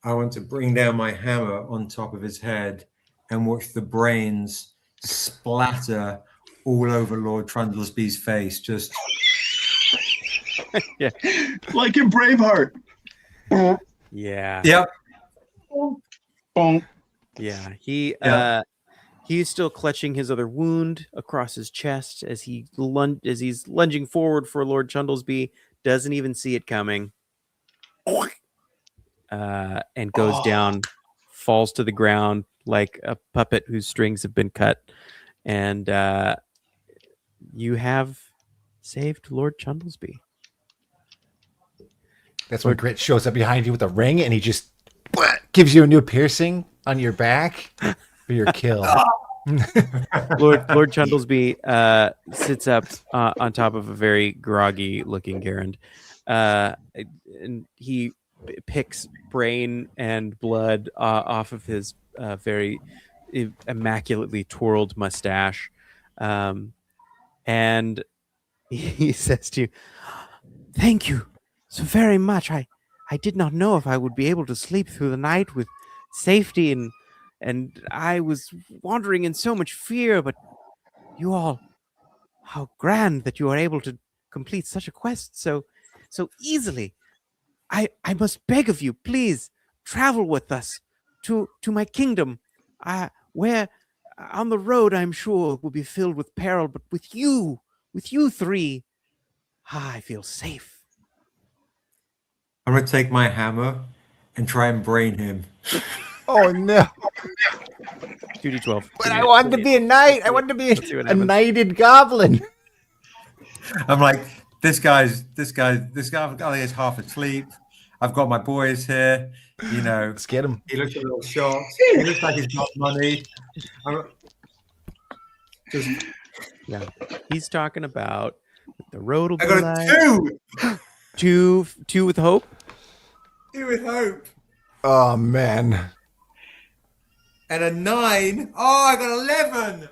I want to bring down my hammer on top of his head and watch the brains splatter all over Lord Trundlesby's face. Just Yeah. Like in Braveheart. Yeah. Yep. Bonk. Yeah. He's still clutching his other wound across his chest as he's lunging forward for Lord Trundlesby. Doesn't even see it coming. And goes down, falls to the ground like a puppet whose strings have been cut. And you have saved Lord Trundlesby. That's when Grit shows up behind you with a ring and he just gives you a new piercing on your back for your kill. Lord Trundlesby sits up on top of a very groggy looking Garand. And he picks brain and blood off of his very immaculately twirled mustache. And he says to you, Thank you so very much. I did not know if I would be able to sleep through the night with safety, and I was wandering in so much fear, but you all, how grand that you are able to complete such a quest so easily. I must beg of you, please travel with us to my kingdom, where on the road I'm sure will be filled with peril, but with you three, I feel safe. I'm going to take my hammer and try and brain him. Oh no! 2d12. But I wanted to be a knight. I wanted to be see what a happens. knighted goblin. I'm like, this guy is half asleep. I've got my boys here. Let's get him. He looks a little shocked. He looks like he's got money. Yeah. He's talking about the road will I be got like a 2. two with hope. 2 with hope. Oh man! And a 9. Oh, I got 11.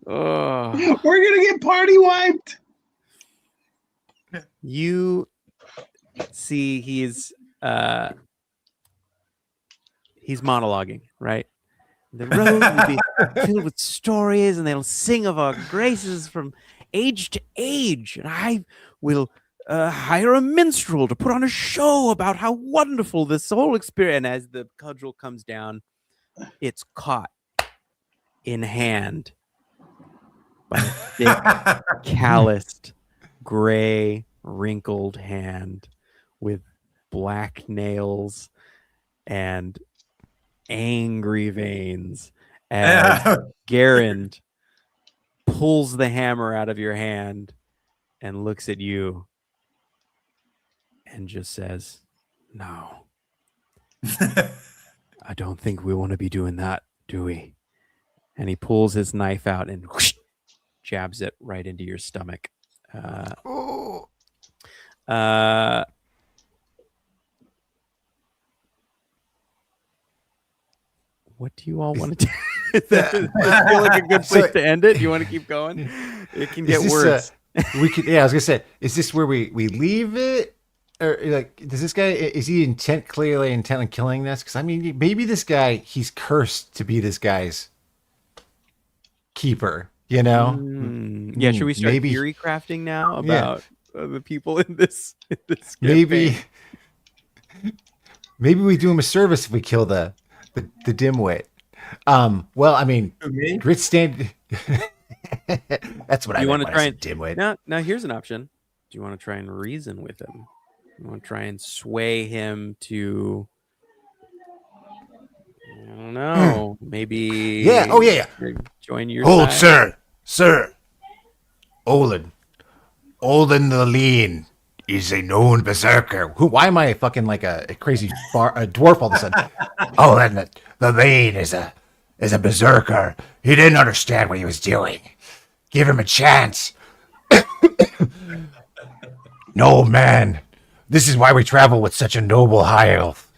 Oh, We're gonna get party wiped. you see, he's monologuing, right? The road will be filled with stories, and they'll sing of our graces from age to age. And I will hire a minstrel to put on a show about how wonderful this whole experience. And as the cudgel comes down, it's caught in hand by a thick, calloused, gray, wrinkled hand with black nails and angry veins as Garand pulls the hammer out of your hand and looks at you and just says, "No, I don't think we want to be doing that, do we?" And he pulls his knife out and whoosh, jabs it right into your stomach. What do you all want to do? Does that feel like a good place to end it? Do you want to keep going? It can get worse. We could. Yeah, I was gonna say, is this where we leave it, or like, does this guy, is he clearly intent on killing this? Because I mean, maybe this guy, he's cursed to be this guy's keeper. You know? Yeah. Should we start maybe theory crafting now about the people in this? Maybe we do him a service if we kill the dimwit. Well, I mean, grit stand. That's what I want to try and dimwit. Now here's an option. Do you want to try and reason with him? You want to try and sway him to? I don't know. Maybe. Yeah. Oh yeah. Join your. Hold, side. sir. Olin the Lean is a known berserker. Why am I fucking like a crazy a dwarf all of a sudden? Oh, and the Lean is a berserker. He didn't understand what he was doing. Give him a chance. No, man. This is why we travel with such a noble high elf,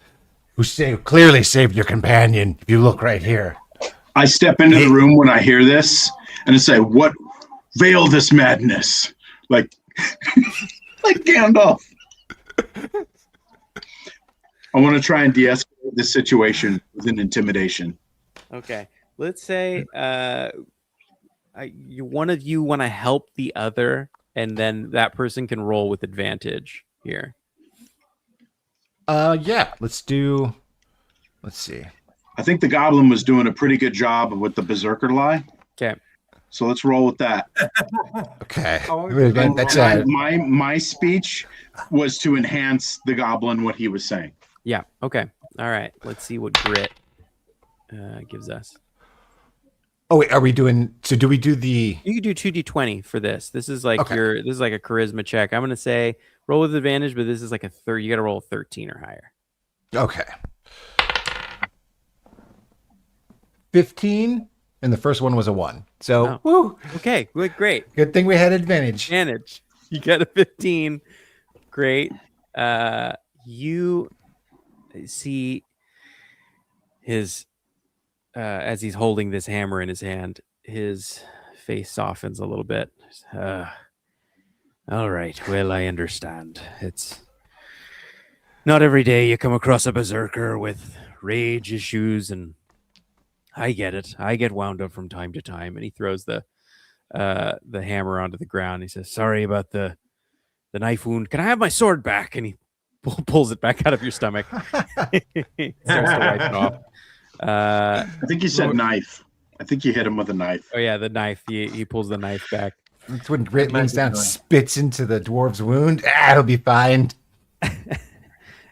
who clearly saved your companion. If you look right here. I step into the room when I hear this and I say, "What veil this madness?" Like Gandalf. I want to try and de-escalate this situation with an intimidation. Okay. Let's say one of you want to help the other, and then that person can roll with advantage here. Yeah. Let's see. I think the goblin was doing a pretty good job with the berserker lie. Okay. So let's roll with that. Okay. That's my speech was to enhance the goblin what he was saying. Yeah. Okay. All right. Let's see what grit gives us. Oh wait, are we doing? So do we do the? You can do 2d20 for this. This is like Okay. This is like a charisma check. I'm gonna say roll with advantage, but this is like a third. You got to roll 13 or higher. Okay. 15, and the first one was a 1. So, woo. Okay, great. Good thing we had advantage. You got a 15. Great. You see his as he's holding this hammer in his hand, his face softens a little bit. All right. Well, I understand. It's not every day you come across a berserker with rage issues, and I get it. I get wound up from time to time. And he throws the hammer onto the ground. He says, "Sorry about the knife wound. Can I have my sword back?" And he pulls it back out of your stomach. He starts to wipe it off. I think you said knife. I think you hit him with a knife. Oh yeah, the knife. He pulls the knife back. That's when Grit leans down, spits into the dwarf's wound. It'll be fine.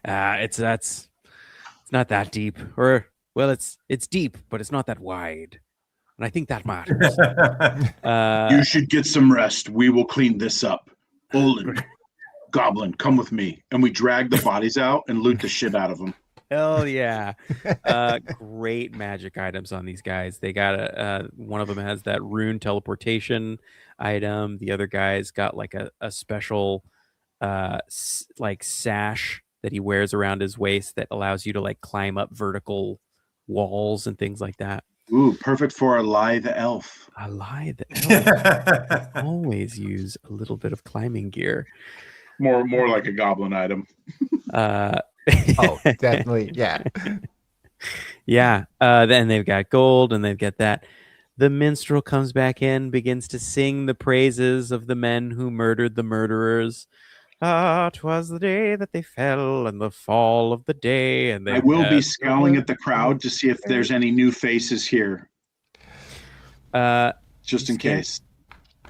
It's not that deep, or well, it's deep, but it's not that wide, and I think that matters. You should get some rest. We will clean this up. Olin, Goblin, come with me, and we drag the bodies out and loot the shit out of them. Hell yeah. Great magic items on these guys. They got one of them has that rune teleportation item. The other guy's got like a special like sash that he wears around his waist that allows you to like climb up vertical walls and things like that. Ooh, perfect for a lithe elf. I lied. The elf always use a little bit of climbing gear. More like a goblin item. Oh, definitely. Yeah. Yeah. Then they've got gold, and they've got that. The minstrel comes back in, begins to sing the praises of the men who murdered the murderers. 'Twas the day that they fell, and the fall of the day, and they I will be met scowling the- at the crowd to see if there's any new faces here, just in scan- case.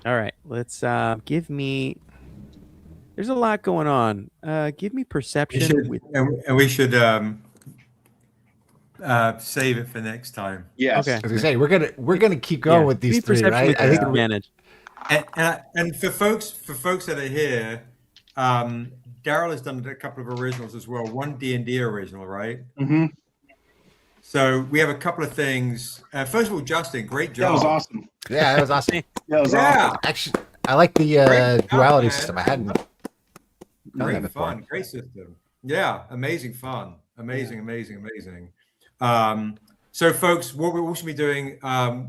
All right, let's give me. There's a lot going on. Give me perception. And we should save it for next time. Yes. Okay. As I say, we're gonna keep going with give me these three, perception right? with I think advantage. And for folks that are here, Darrell has done a couple of originals as well. One D&D original, right? Mm-hmm. So we have a couple of things. First of all, Justin, great job. That was awesome. yeah, that was awesome. That was Yeah, awesome. Actually, I like the Great job, duality man. system. I hadn't done that great before. fun, great system. Yeah, amazing fun, amazing. So, folks, what we'll also be doing,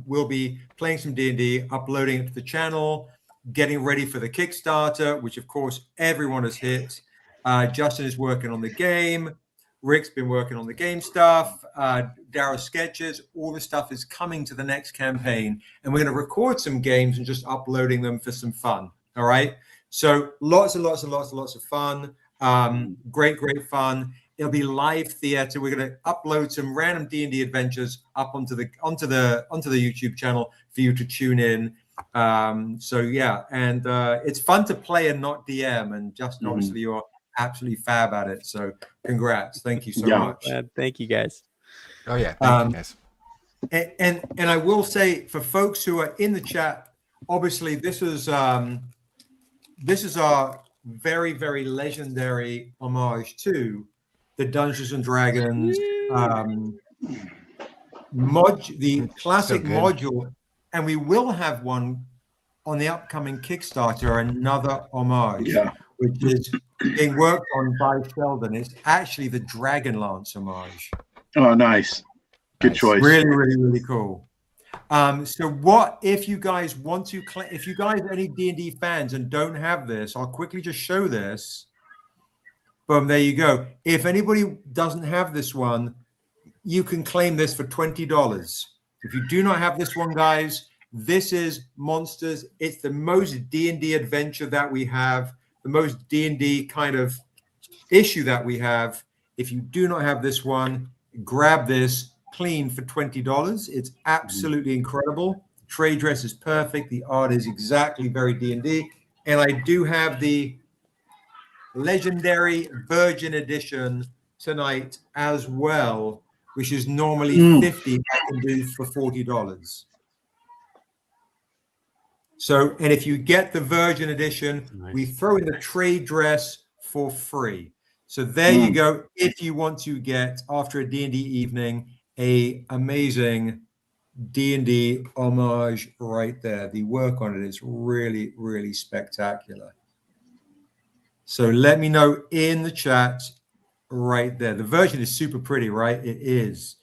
we'll be playing some D&D, uploading it to the channel, getting ready for the Kickstarter, which of course everyone has hit. Justin is working on the game. Rick's been working on the game stuff. Darrell's sketches. All the stuff is coming to the next campaign, and we're going to record some games and just uploading them for some fun. All right. So lots of fun. Great fun. It'll be live theater. We're going to upload some random D&D adventures up onto the YouTube channel for you to tune in. So yeah, and it's fun to play and not DM. And Justin, obviously, you're absolutely fab at it. So congrats. Thank you so much. Thank you, guys. Oh yeah, thank you guys. And I will say, for folks who are in the chat, obviously this is our very, very legendary homage to the Dungeons and Dragons the classic So good. module, and we will have one on the upcoming Kickstarter, another homage, which is being worked on by Sheldon. It's actually the Dragonlance homage. Oh, nice. Good choice. Really cool. So what if you guys want to if you guys are any D&D fans and don't have this, I'll quickly just show this. Boom, there you go. If anybody doesn't have this one, you can claim this for $20. If you do not have this one, guys, this is Monsters. It's the most D&D adventure that we have, the most D&D kind of issue that we have. If you do not have this one, grab this clean for $20. It's absolutely incredible. Trade dress is perfect. The art is exactly very D&D. And I do have the legendary Virgin Edition tonight as well, which is normally $50. I can do for $40. So, and if you get the Virgin Edition, we throw in the trade dress for free. So there you go. If you want to get, after a D&D evening, a amazing D&D homage right there. The work on it is really spectacular. So let me know in the chat right there. The version is super pretty, right? It is.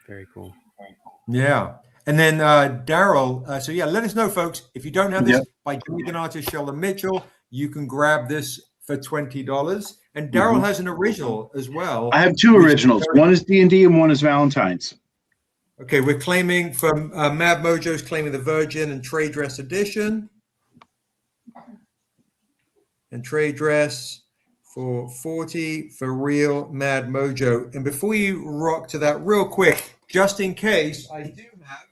Very cool. Yeah. And then Darrell, so yeah, let us know, folks. If you don't have this by Dragon artist Sheldon Mitchell, you can grab this for $20. And Darrell has an original as well. I have two originals. One is D&D and one is Valentine's. Okay, we're claiming from Mad Mojo's claiming the Virgin and Trade Dress Edition. And Trade Dress for $40 for real Mad Mojo. And before you rock to that real quick, just in case, I do have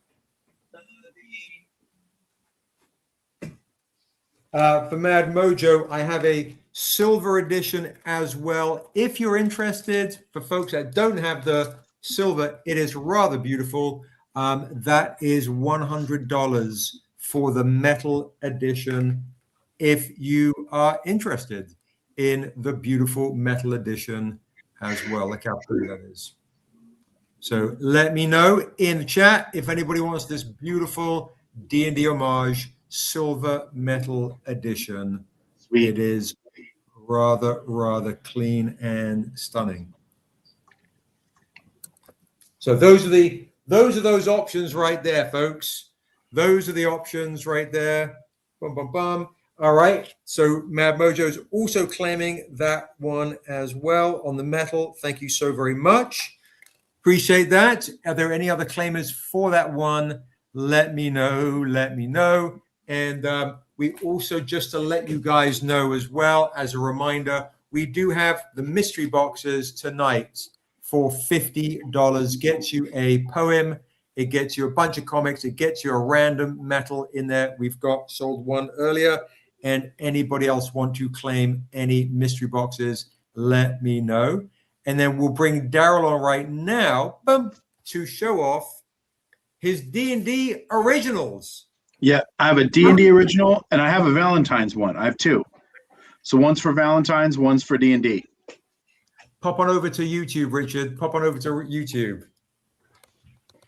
for Mad Mojo, I have a silver edition as well. If you're interested, for folks that don't have the silver, it is rather beautiful. That is $100 for the metal edition. If you are interested in the beautiful metal edition as well, look how pretty that is. So let me know in the chat if anybody wants this beautiful D&D homage silver metal edition. Sweet. It is Rather clean and stunning. So those are those options right there, folks. Those are the options right there. Bum, bum, bum. All right. So Mad Mojo is also claiming that one as well on the metal. Thank you so very much. Appreciate that. Are there any other claimers for that one? Let me know. Let me know. And we also, just to let you guys know as well, as a reminder, we do have the mystery boxes tonight for $50. Gets you a poem. It gets you a bunch of comics. It gets you a random metal in there. We've got sold one earlier. And anybody else want to claim any mystery boxes, let me know. And then we'll bring Darrell on right now to show off his D&D originals. Yeah, I have a D&D original and I have a Valentine's one. I have two. So one's for Valentine's, one's for D&D. Pop on over to YouTube, Richard. Pop on over to YouTube.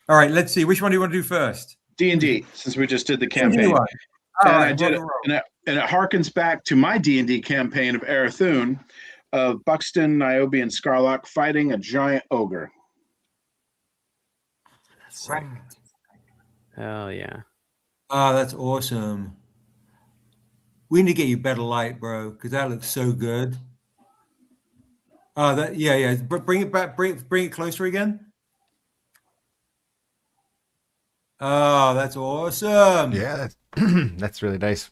All right, let's see. Which one do you want to do first? D&D, since we just did the campaign. And I did it, and it harkens back to my D&D campaign of Arathun, of Buxton, Niobe, and Scarlock fighting a giant ogre. Sick. Hell yeah. Oh, that's awesome. We need to get you better light, bro, because that looks so good. Oh, that yeah. Bring it back, bring it closer again. Oh, that's awesome. Yeah, that's that's really nice.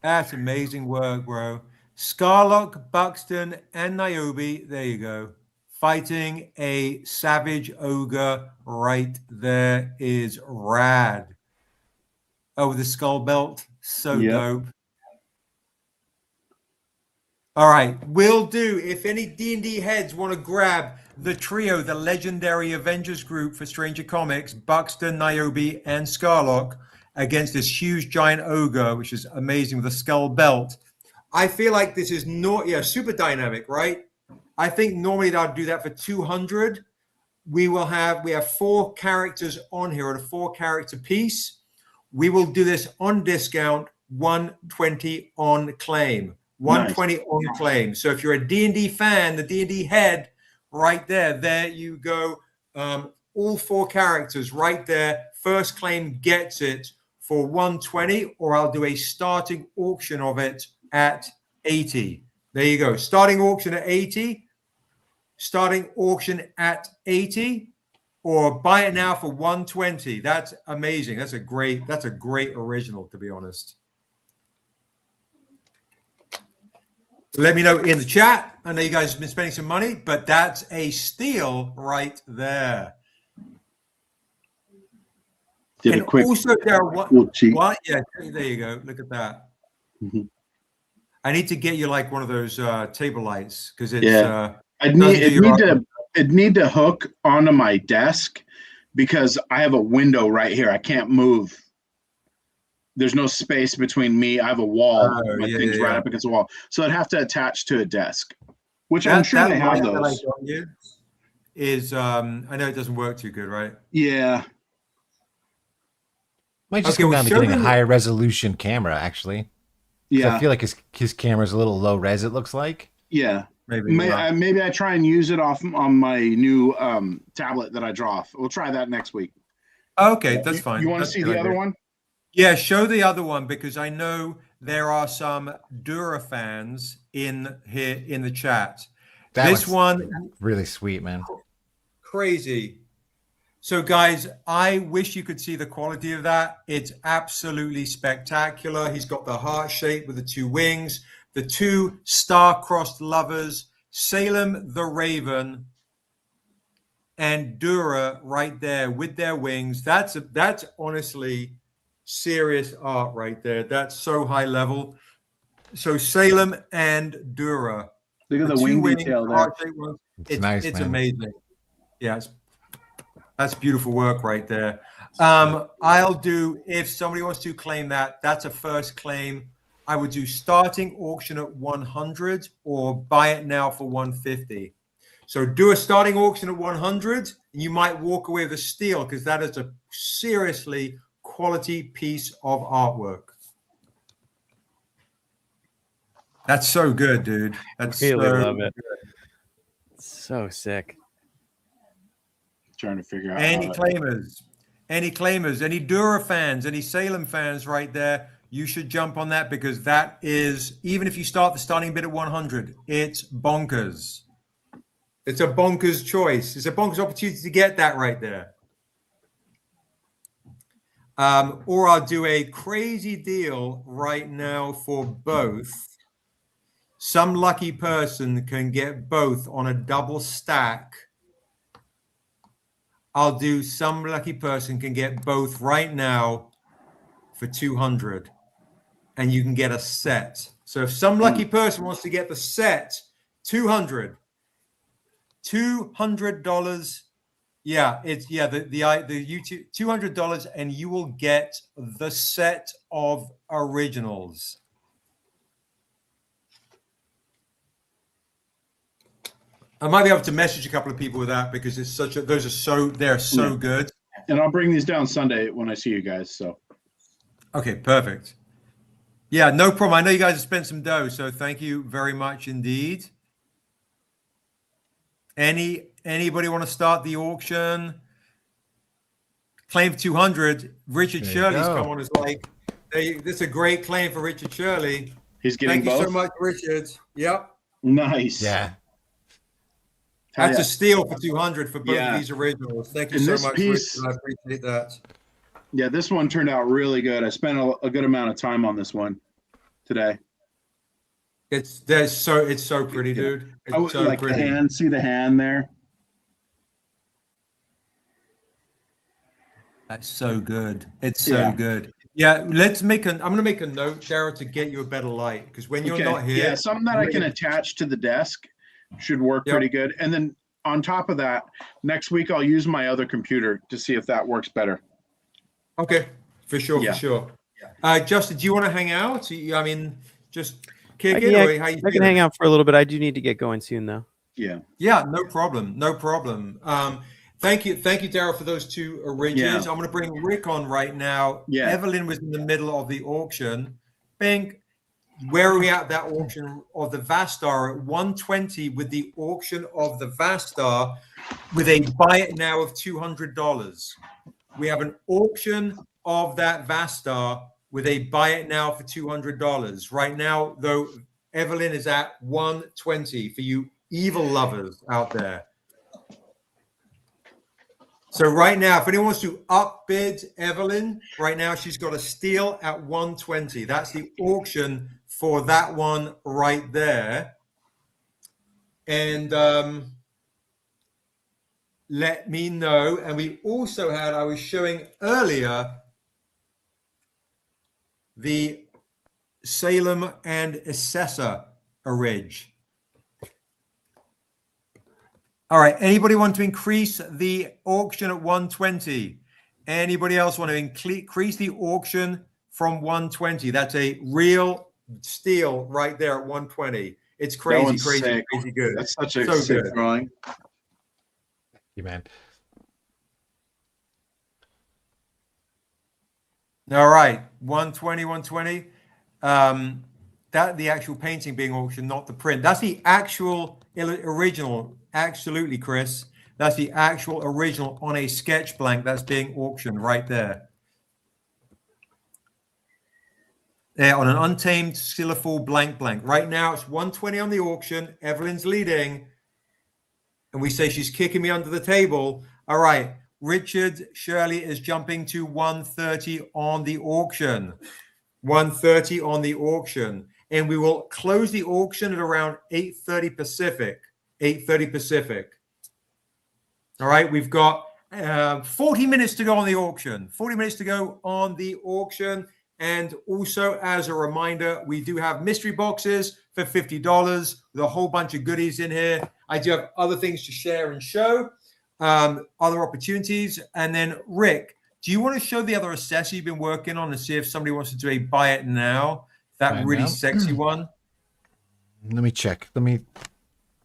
That's amazing work, bro. Scarlock, Buxton, and Niobe. There you go. Fighting a savage ogre right there is rad. Oh, with the skull belt. So dope. All right. Will do. If any D&D heads want to grab the trio, the legendary Avengers group for Stranger Comics, Buxton, Niobe, and Scarlock, against this huge giant ogre, which is amazing with a skull belt. I feel like this is super dynamic, right? I think normally I'd do that for 200. We have 4 characters on here at a 4-character piece. We will do this on discount, 120 on claim. 120 nice. On claim. So if you're a D&D fan, the D&D head right there you go. All 4 characters right there. First claim gets it for 120, or I'll do a starting auction of it at 80. There you go. Starting auction at 80. Starting auction at 80, or buy it now for 120. That's amazing. That's a great original, to be honest. Let me know in the chat. I know you guys have been spending some money, but that's a steal right there. Did and a quick also there what? Yeah, there you go. Look at that. Mm-hmm. I need to get you like one of those table lights, because it's I'd need to hook onto my desk, because I have a window right here. I can't move. There's no space between me. I have a wall. My thing's right up against the wall. So I'd have to attach to a desk, which I'm sure they have those. I know it doesn't work too good, right? Yeah. Might just come down to getting a higher resolution camera, actually. Yeah. I feel like his camera's a little low res, it looks like. Yeah. Maybe I try and use it on my new tablet that I draw off. We'll try that next week. Okay, that's fine. You want to see the other one? Yeah, show the other one, because I know there are some Dura fans in here in the chat. This one really sweet, man. Crazy. So guys, I wish you could see the quality of that. It's absolutely spectacular. He's got the heart shape with the 2 wings, the 2 star-crossed lovers, Salem the Raven, and Dura right there with their wings. That's honestly serious art right there. That's so high level. So Salem and Dura. Look at the wing detail there. It's nice, it's man. amazing. Yeah, that's beautiful work right there. I'll do, if somebody wants to claim that, that's a first claim. I would do starting auction at 100, or buy it now for 150. So do a starting auction at 100, and you might walk away with a steal, because that is a seriously quality piece of artwork. That's so good, dude. That's Really so love it. So sick. Trying to figure out Any how to- claimers, any Dura fans, any Salem fans right there, you should jump on that because that is, even if you start the starting bid at 100, it's bonkers. It's a bonkers choice. It's a bonkers opportunity to get that right there. Or I'll do a crazy deal right now for both. Some lucky person can get both on a double stack. I'll do some lucky person can get both right now for 200 and you can get a set. So if some lucky person wants to get the set, $200. Yeah, it's the YouTube $200 and you will get the set of originals. I might be able to message a couple of people with that because it's such a they're so good. And I'll bring these down Sunday when I see you guys. So Okay, perfect. Yeah, no problem. I know you guys have spent some dough, so thank you very much indeed. Anybody want to start the auction? Claim for 200. Richard There you Shirley's go. come on as like, this is a great claim for Richard Shirley. he's getting Thank you both. so much, Richard. Yep. Nice. Yeah. Hell That's yeah. a steal for 200 for both Yeah. of these originals. Thank you And so this much, piece- Richard. I appreciate that. Yeah, this one turned out really good. I spent a good amount of time on this one today. It's so pretty, dude. I would It's so like pretty. the hand. See the hand there? That's so good. It's so Yeah. good. Yeah, I'm gonna make a note, Darrell, to get you a better light because when you're not here, Yeah, something that I can attach to the desk should work Yep. pretty good. And then on top of that, next week I'll use my other computer to see if that works better. Okay, for sure, Yeah. for sure. Justin, do you want to hang out? I mean, just kick it. Yeah, Or how you I can feeling? hang out for a little bit. I do need to get going soon, though. Yeah. Yeah, no problem, no problem. Thank you, Darrell, for those two originals. Yeah. I'm going to bring Rick on right now. Yeah. Evelyn was in the middle of the auction. Bing, where are we at that auction of the Vastar at 120 with the auction of the Vastar with a buy it now of $200. We have an auction of that Vastar with a buy it now for $200. Right now, though, Evelyn is at 120 for you evil lovers out there. So right now, if anyone wants to upbid Evelyn, right now she's got a steal at 120. That's the auction for that one right there. And let me know. And we also had, I was showing earlier, the Salem and Assessor Ridge. All right. Anybody want to increase the auction at 120? Anybody else want to increase the auction from 120? That's a real steal right there at 120. It's That crazy, one's crazy, sick. crazy good. That's such a So sick good. drawing. You man. All right. 120, 120. That the actual painting being auctioned, not the print. That's the actual original. Absolutely, Chris. That's the actual original on a sketch blank that's being auctioned right there. There on an untamed Siliful blank. Right now it's 120 on the auction. Evelyn's leading. And we say she's kicking me under the table. All right. Richard Shirley is jumping to 130 on the auction. 130 on the auction. And we will close the auction at around 8:30 Pacific. 8:30 Pacific. All right. We've got 40 minutes to go on the auction. 40 minutes to go on the auction. And also, as a reminder, we do have mystery boxes for $50 with a whole bunch of goodies in here. I do have other things to share and show, other opportunities. And then, Rick, do you want to show the other assessor you've been working on and see if somebody wants to do a buy it now? That Buy it really now? sexy one. Let me check. I think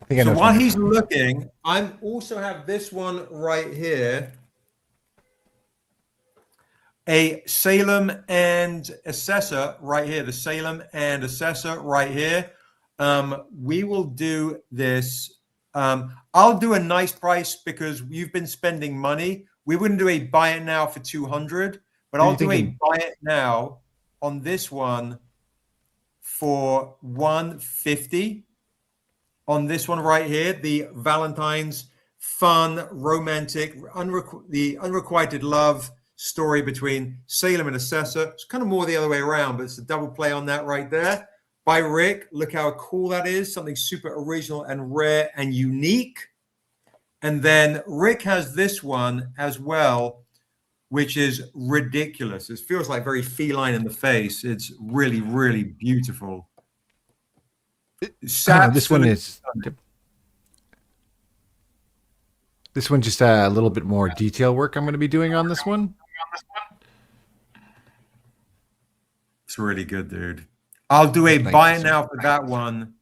I So know while which one. he's looking, I also have this one right here. A Salem and Assessor right here. The Salem and Assessor right here we will do this. I'll do a nice price because you've been spending money. We wouldn't do a buy it now for 200, but I'll do a buy it now on this one for 150. On this one right here, the Valentine's fun, romantic, the unrequited love story between Salem and Assessor. It's kind of more the other way around, but it's a double play on that right there. By Rick. Look how cool that is. Something super original and rare and unique. And then Rick has this one as well, which is ridiculous. It feels like very feline in the face. It's really, really beautiful. This one is... This one just a little bit more detail work I'm going to be doing on this one. It's really good, dude. I'll do a buy now for that one.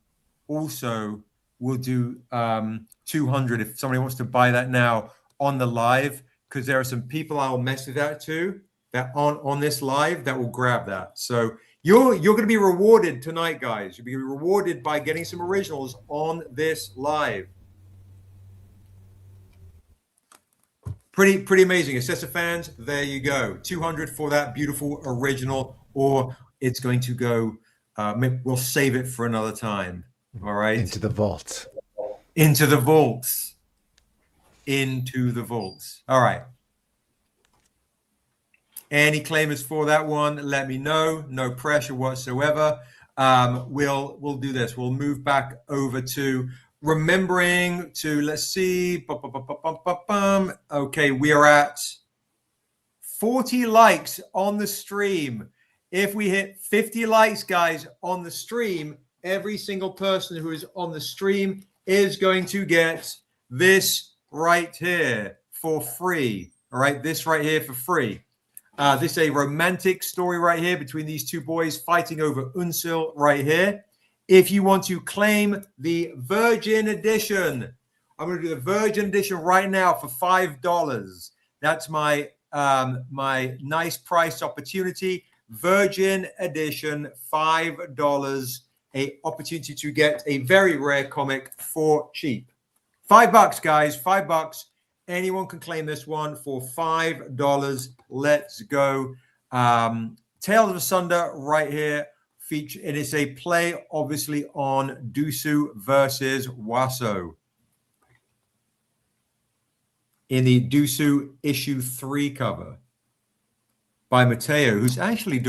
Also, we'll do 200 if somebody wants to buy that now on the live, because there are some people I'll message that to that on this live that will grab that. So you're going to be rewarded tonight, guys. You'll be rewarded by getting some originals on this live. Pretty amazing. Assessor fans, there you go. 200 for that beautiful original, or it's going to go, we'll save it for another time. All right. Into the vault. Into the vaults. Into the vaults. All right. Any claimers for that one, let me know. No pressure whatsoever. We'll do this. We'll move back over to remembering to, let's see. Okay, we are at 40 likes on the stream. If we hit 50 likes, guys, on the stream, every single person who is on the stream is going to get this right here for free. All right, this right here for free. This is a romantic story right here between these two boys fighting over Unsil right here. If you want to claim the Virgin Edition, I'm going to do the Virgin Edition right now for $5. That's my my nice price opportunity. Virgin Edition, $5. A opportunity to get a very rare comic for cheap. $5, guys. $5. Anyone can claim this one for $5. Let's go. Tales of Asunder right here. It is a play, obviously, on Dusu versus Waso. In the Dusu issue 3 cover by Mateo, who's actually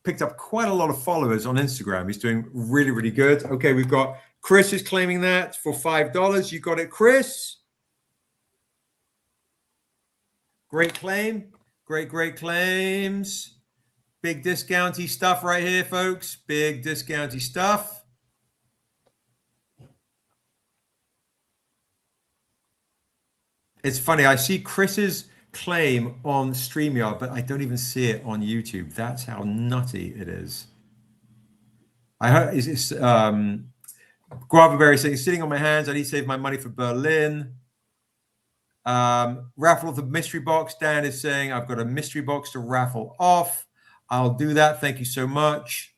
picked up quite a lot of followers on Instagram. He's doing really, really good. Okay, we've got Chris is claiming that for $5. You got it, Chris. Great claim. Great claims. Big discounty stuff right here, folks. Big discounty stuff. It's funny. I see Chris's claim on StreamYard, but I don't even see it on YouTube. That's how nutty it is. I heard it's Guavaberry saying, sitting on my hands. I need to save my money for Berlin. Raffle of the mystery box. Dan is saying, I've got a mystery box to raffle off. I'll do that. Thank you so much.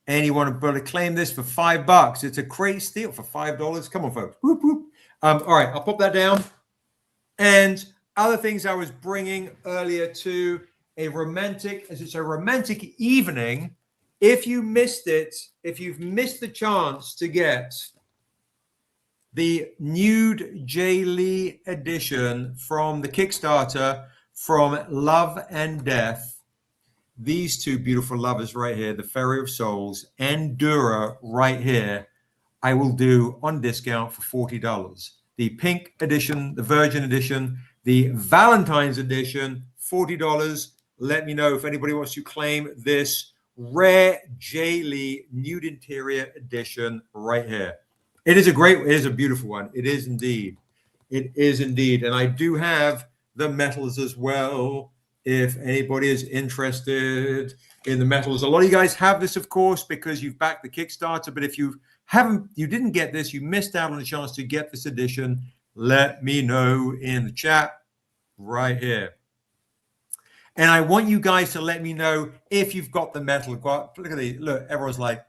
Anyone want to claim this for $5? It's a great steal for $5. Come on, folks. Whoop, whoop. All right, I'll pop that down. And other things I was bringing earlier to it's a romantic evening. If you missed it, if you've missed the chance to get the nude Jay Lee edition from the Kickstarter from Love and Death, these two beautiful lovers right here, the Ferry of Souls and Dura right here, I will do on discount for $40. The pink edition, the Virgin edition, the Valentine's edition, $40. Let me know if anybody wants to claim this rare Jay Lee nude interior edition right here. It is a beautiful one. It is indeed. It is indeed. And I do have the metals as well. If anybody is interested in the metals, a lot of you guys have this, of course, because you've backed the Kickstarter. But if you didn't get this, you missed out on the chance to get this edition. Let me know in the chat right here. And I want you guys to let me know if you've got the metal. Look at these. Look, everyone's like,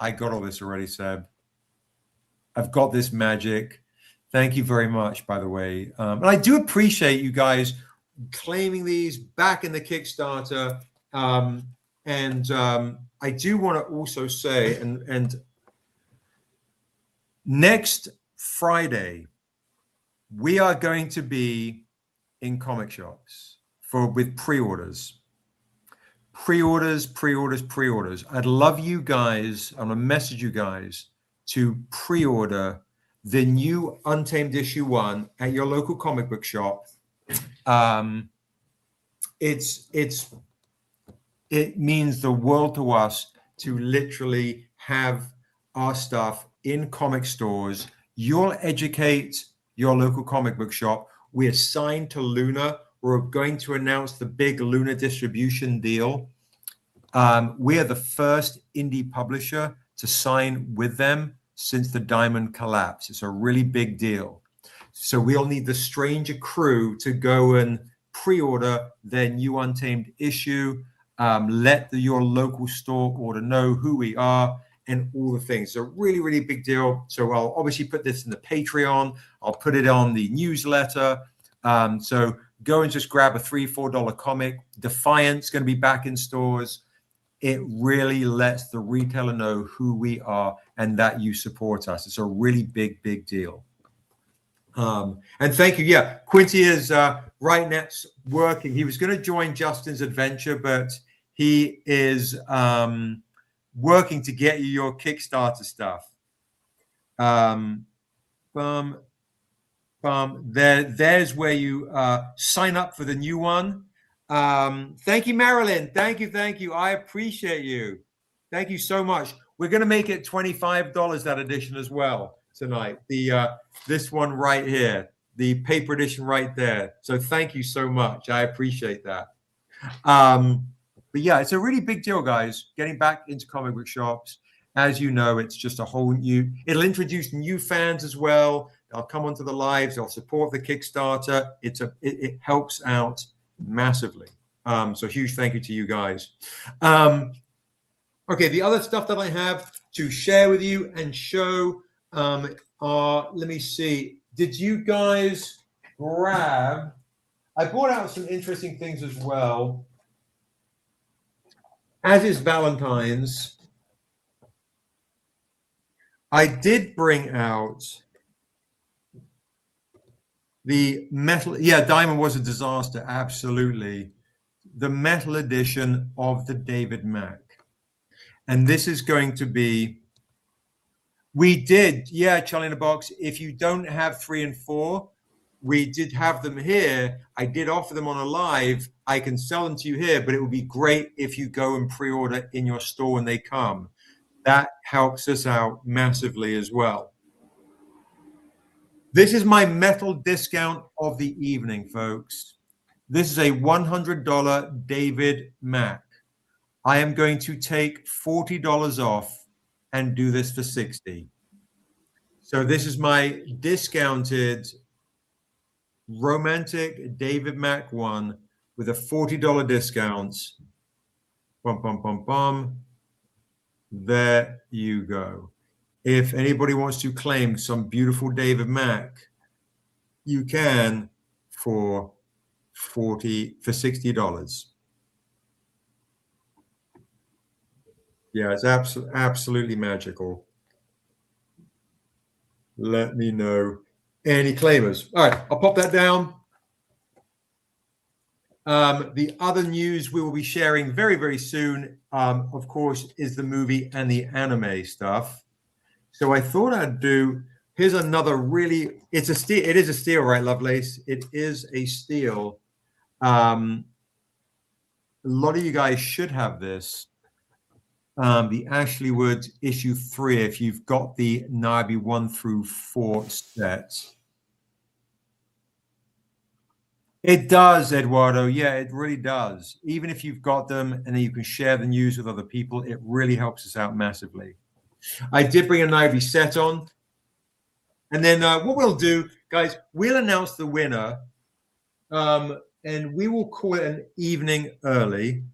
I got all this already, Seb. I've got this magic. Thank you very much, by the way. And I do appreciate you guys claiming these back in the Kickstarter. I do want to also say, and next Friday, we are going to be in comic shops with pre-orders. Pre-orders. I'd love you guys, I'm gonna message you guys to pre-order the new Untamed issue 1 at your local comic book shop. It means the world to us to literally have our stuff in comic stores. You'll educate your local comic book shop. We are signed to Luna. We're going to announce the big Luna distribution deal. We are the first indie publisher to sign with them since the Diamond collapse. It's a really big deal. So we'll need the Stranger crew to go and pre-order their new Untamed issue. Let your local store order know who we are and all the things. It's a really, really big deal. So I'll obviously put this in the Patreon. I'll put it on the newsletter. So go and just grab a $3-4 comic. Defiant's going to be back in stores. It really lets the retailer know who we are and that you support us. It's a really big, big deal. And thank you. Yeah, Quincy is right now working. He was going to join Justin's adventure, but he is working to get you your Kickstarter stuff. There's where you sign up for the new one. Thank you, Marilyn. Thank you. I appreciate you. Thank you so much. We're going to make it $25 that edition as well tonight. This one right here, the paper edition right there. So thank you so much. I appreciate that. But yeah, it's a really big deal, guys, getting back into comic book shops. As you know, it's just a whole new, it'll introduce new fans as well. They'll come onto the lives. They'll support the Kickstarter. It helps out massively. So huge thank you to you guys. Okay, the other stuff that I have to share with you and show are, let me see. Did you guys grab, I brought out some interesting things as well. As is Valentine's, I did bring out the metal. Yeah, Diamond was a disaster. Absolutely. The metal edition of the David Mack. And this is going to be, we did, yeah, Charlie in a Box. If you don't have 3 and 4, we did have them here. I did offer them on a live. I can sell them to you here, but it would be great if you go and pre-order in your store when they come. That helps us out massively as well. This is my metal discount of the evening, folks. This is a $100 David Mack. I am going to take $40 off and do this for $60. So this is my discounted romantic David Mack one with a $40 discount. Bum, bum, bum, bum. There you go. If anybody wants to claim some beautiful David Mack, you can for $60. Yeah, it's absolutely magical. Let me know any claimers. All right, I'll pop that down. The other news we will be sharing very, very soon, of course, is the movie and the anime stuff. So I thought I'd do, here's another really, it's a steal. It is a steal, right, Lovelace? It is a steal. A lot of you guys should have this. The Ashley Wood issue 3, if you've got the Niobe 1 through 4 sets. It does, Eduardo. Yeah, it really does. Even if you've got them and then you can share the news with other people, it really helps us out massively. I did bring a Niobe set on. And then what we'll do, guys, we'll announce the winner. And we will call it an evening early.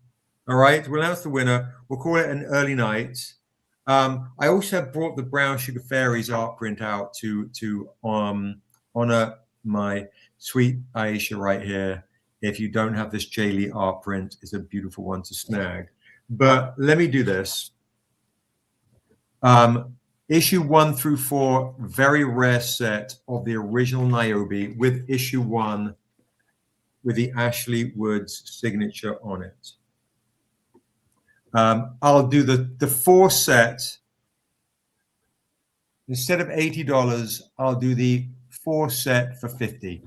All right, we'll announce the winner. We'll call it an early night. I also brought the Brown Sugar Fairies art print out to honor my sweet Aisha right here. If you don't have this Jaylee art print, it's a beautiful one to snag. But let me do this. Issue 1 through 4, very rare set of the original Niobe with issue 1 with the Ashley Woods signature on it. I'll do the 4 set. Instead of $80, I'll do the 4 set for $50.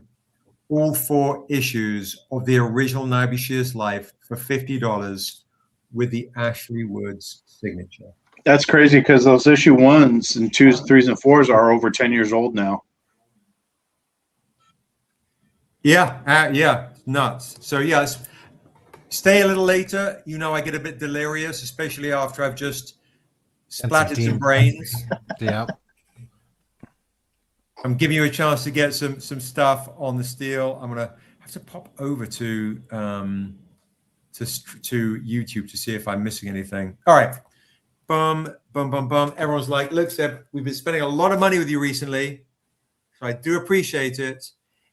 All 4 issues of the original Niobe Shears Life for $50 with the Ashley Woods signature. That's crazy because those issue 1s and 2s, 3s, and 4s are over 10 years old now. Yeah, nuts. So yes, stay a little later. You know, I get a bit delirious, especially after I've just splattered some brains. Yeah. I'm giving you a chance to get some stuff on the steel. I'm gonna have to pop over to YouTube to see if I'm missing anything. All right, bum. Everyone's like, look, Seb, we've been spending a lot of money with you recently, so I do appreciate it.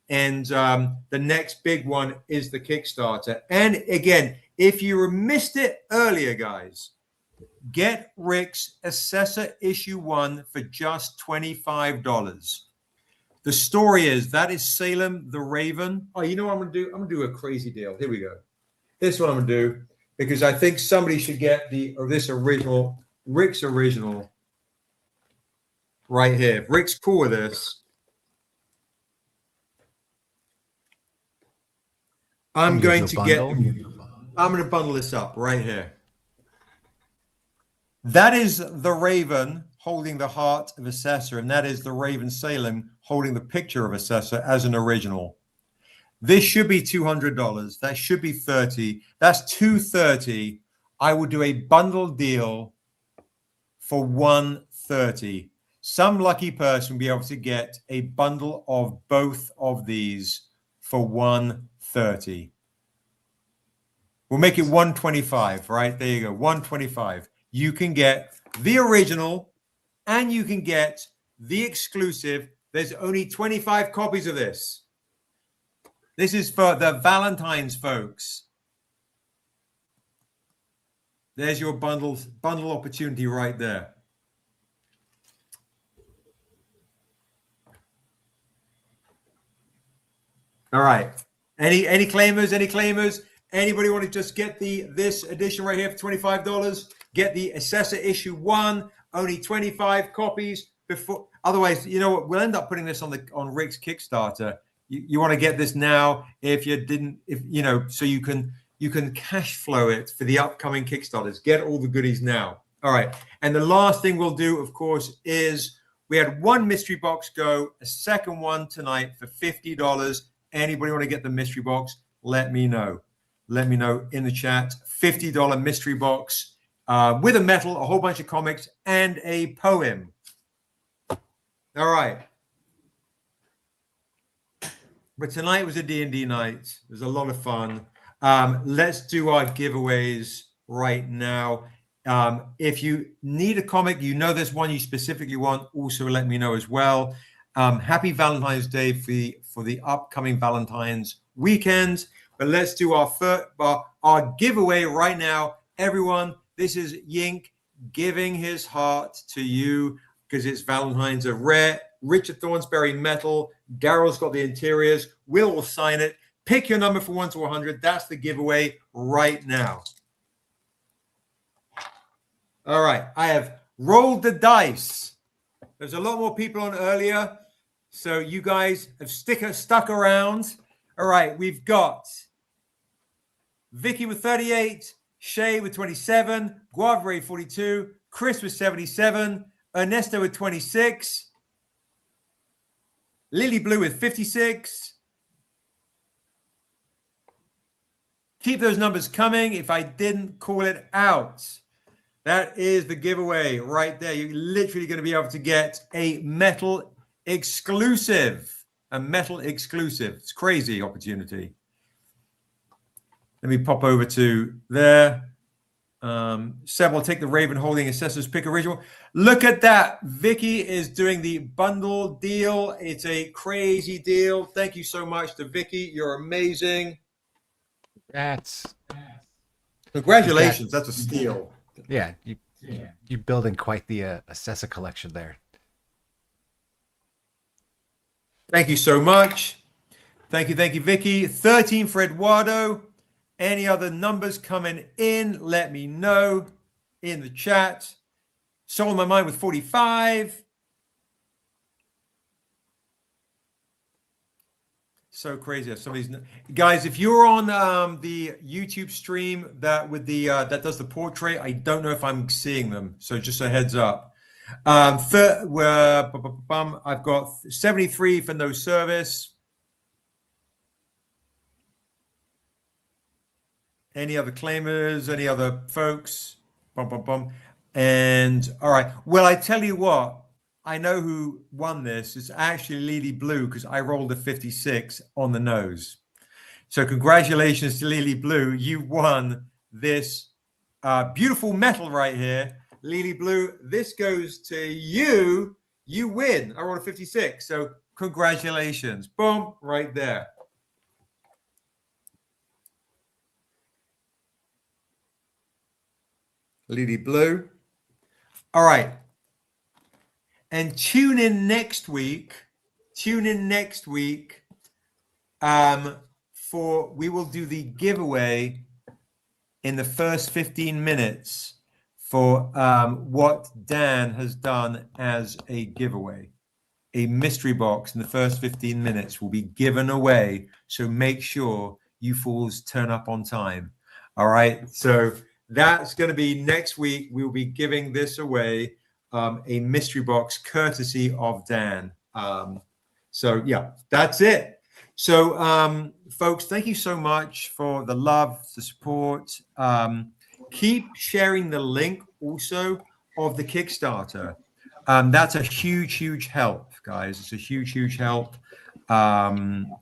And the next big one is the Kickstarter. And again, if you missed it earlier, guys, get Rick's Assessor Issue 1 for just $25. The story is that is Salem the Raven. Oh, you know what I'm going to do? I'm going to do a crazy deal. Here we go. This is what I'm going to do because I think somebody should get this original, Rick's original right here. If Rick's cool with this, I'm going to bundle this up right here. That is the Raven holding the heart of Assessor, and that is the Raven Salem holding the picture of Assessor as an original. This should be $200. That should be $30. That's $230. I will do a bundle deal for $130. Some lucky person will be able to get a bundle of both of these for $130. We'll make it $125, right? There you go, $125. You can get the original and you can get the exclusive. There's only 25 copies of this. This is for the Valentine's, folks. There's your bundle opportunity right there. All right. Any claimers? Any claimers? Anybody want to just get this edition right here for $25? Get the Assessor Issue 1, only 25 copies before. Otherwise, you know what? We'll end up putting this on Rick's Kickstarter. You want to get this now if you didn't, so you can cash flow it for the upcoming Kickstarters. Get all the goodies now. All right. And the last thing we'll do, of course, is we had one mystery box go, a second one tonight for $50. Anybody want to get the mystery box? Let me know. Let me know in the chat. $50 mystery box with a medal, a whole bunch of comics, and a poem. All right. But tonight was a D&D night. It was a lot of fun. Let's do our giveaways right now. If you need a comic, there's one you specifically want, also let me know as well. Happy Valentine's Day for the upcoming Valentine's weekend. But let's do our giveaway right now. Everyone, this is Yink giving his heart to you because it's Valentine's, a rare Richard Thornsberry metal. Darrell's got the interiors. Will sign it. Pick your number from 1 to 100. That's the giveaway right now. All right. I have rolled the dice. There's a lot more people on earlier, so you guys have stuck around. All right. We've got Vicky with 38, Shay with 27, Guavre 42, Chris with 77, Ernesto with 26, Lily Blue with 56. Keep those numbers coming if I didn't call it out. That is the giveaway right there. You're literally going to be able to get a metal exclusive. A metal exclusive. It's a crazy opportunity. Let me pop over to there. Seb will take the Raven holding Assessor's Pick original. Look at that. Vicky is doing the bundle deal. It's a crazy deal. Thank you so much to Vicky. You're amazing. That's Congratulations. That's a steal. yeah. You building quite the Assessor collection there. Thank you so much. Thank you, Vicky. 13 for Eduardo. Any other numbers coming in? Let me know in the chat. Sold My Mind with 45. So crazy. Somebody's guys. If you're on the YouTube stream that that does the portrait, I don't know if I'm seeing them. So just a heads up. I've got 73 for no service. Any other claimers? Any other folks? And all right. Well, I tell you what. I know who won this. It's actually Lily Blue because I rolled a 56 on the nose. So congratulations to Lily Blue. You won this beautiful medal right here. Lily Blue, this goes to you. You win. I rolled a 56. So congratulations. Boom, right there. Lily Blue. All right. And tune in next week. For we will do the giveaway in the first 15 minutes for what Dan has done as a giveaway. A mystery box in the first 15 minutes will be given away. So make sure you fools turn up on time. All right. So that's going to be next week. We'll be giving this away. A mystery box courtesy of Dan. So yeah, that's it. So folks, thank you so much for the love, the support. Keep sharing the link also of the Kickstarter. That's a huge help, guys. It's a huge help.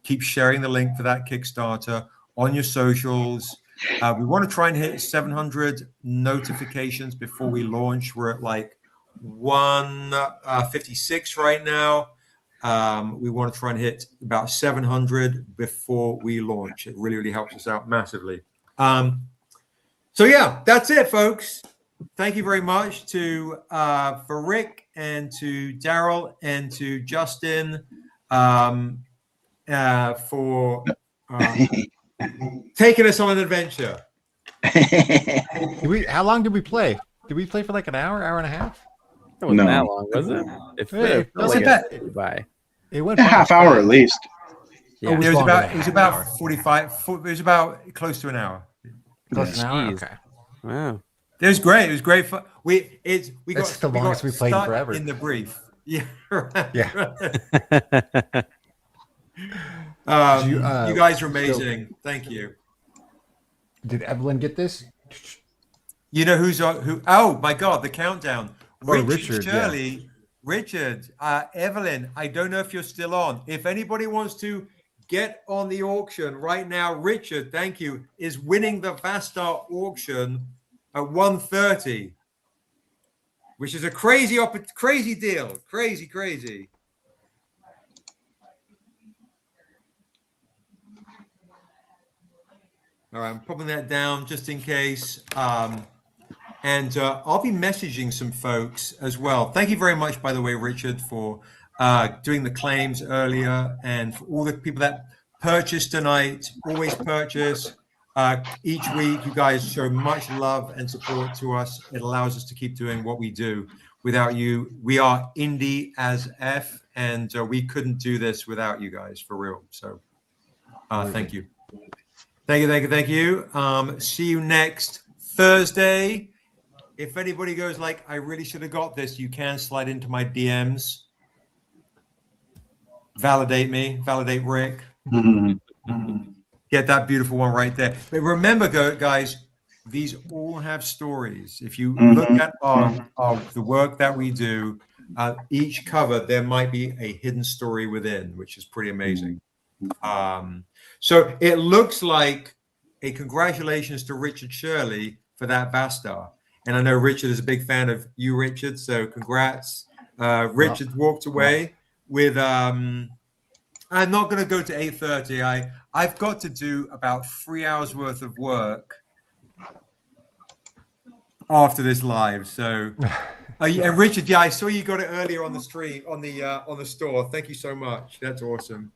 Keep sharing the link for that Kickstarter on your socials. We want to try and hit 700 notifications before we launch. We're at like 156 right now. We want to try and hit about 700 before we launch. It really helps us out massively. So yeah, that's it, folks. Thank you very much to for Rick and to Darrell and to Justin for taking us on an adventure. How long did we play? Did we play for like an hour and a half? It wasn't No. that long, was it? It It felt wasn't like that- it by. It went A by half hour at least. Yeah. Oh, It was longer about than it was an about hour. 45. It was about close to an hour. Close to an hour. Jeez. Okay. Wow. It was great. It was great fun. We That's got the longest we played in stuck forever. in the brief. Yeah. Right. Yeah. You guys are amazing. Thank you. Did Evelyn get this? You know who's on who? Oh my God, the countdown. Richard, yeah. Shirley, Richard, Evelyn. I don't know if you're still on. If anybody wants to get on the auction right now, Richard, thank you, is winning the Vastar auction at 1:30, which is a crazy deal. Crazy. All right, I'm popping that down just in case. And I'll be messaging some folks as well. Thank you very much, by the way, Richard, for doing the claims earlier, and for all the people that purchased tonight. Always purchase each week. You guys show much love and support to us. It allows us to keep doing what we do. Without you, we are indie as F, and we couldn't do this without you guys, for real. So thank you. Thank you. See you next Thursday. If anybody goes like, I really should have got this, you can slide into my DMs. Validate me, validate Rick. Get that beautiful one right there. But remember, guys, these all have stories. If you look at the work that we do, each cover, there might be a hidden story within, which is pretty amazing. So it looks like a congratulations to Richard Shirley for that Vastar. And I know Richard is a big fan of you, Richard. So congrats. Richard walked away with. I'm not going to go to 8:30. I've got to do about 3 hours worth of work after this live. So, and Richard, yeah, I saw you got it earlier on the stream on the store. Thank you so much. That's awesome.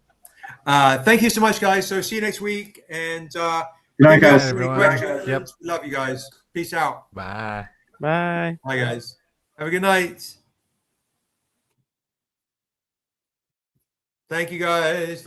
Thank you so much, guys. So see you next week. And Good night, guys. Everyone. Yep. Love you guys. Peace out. Bye. Bye. Bye, guys. Have a good night. Thank you, guys.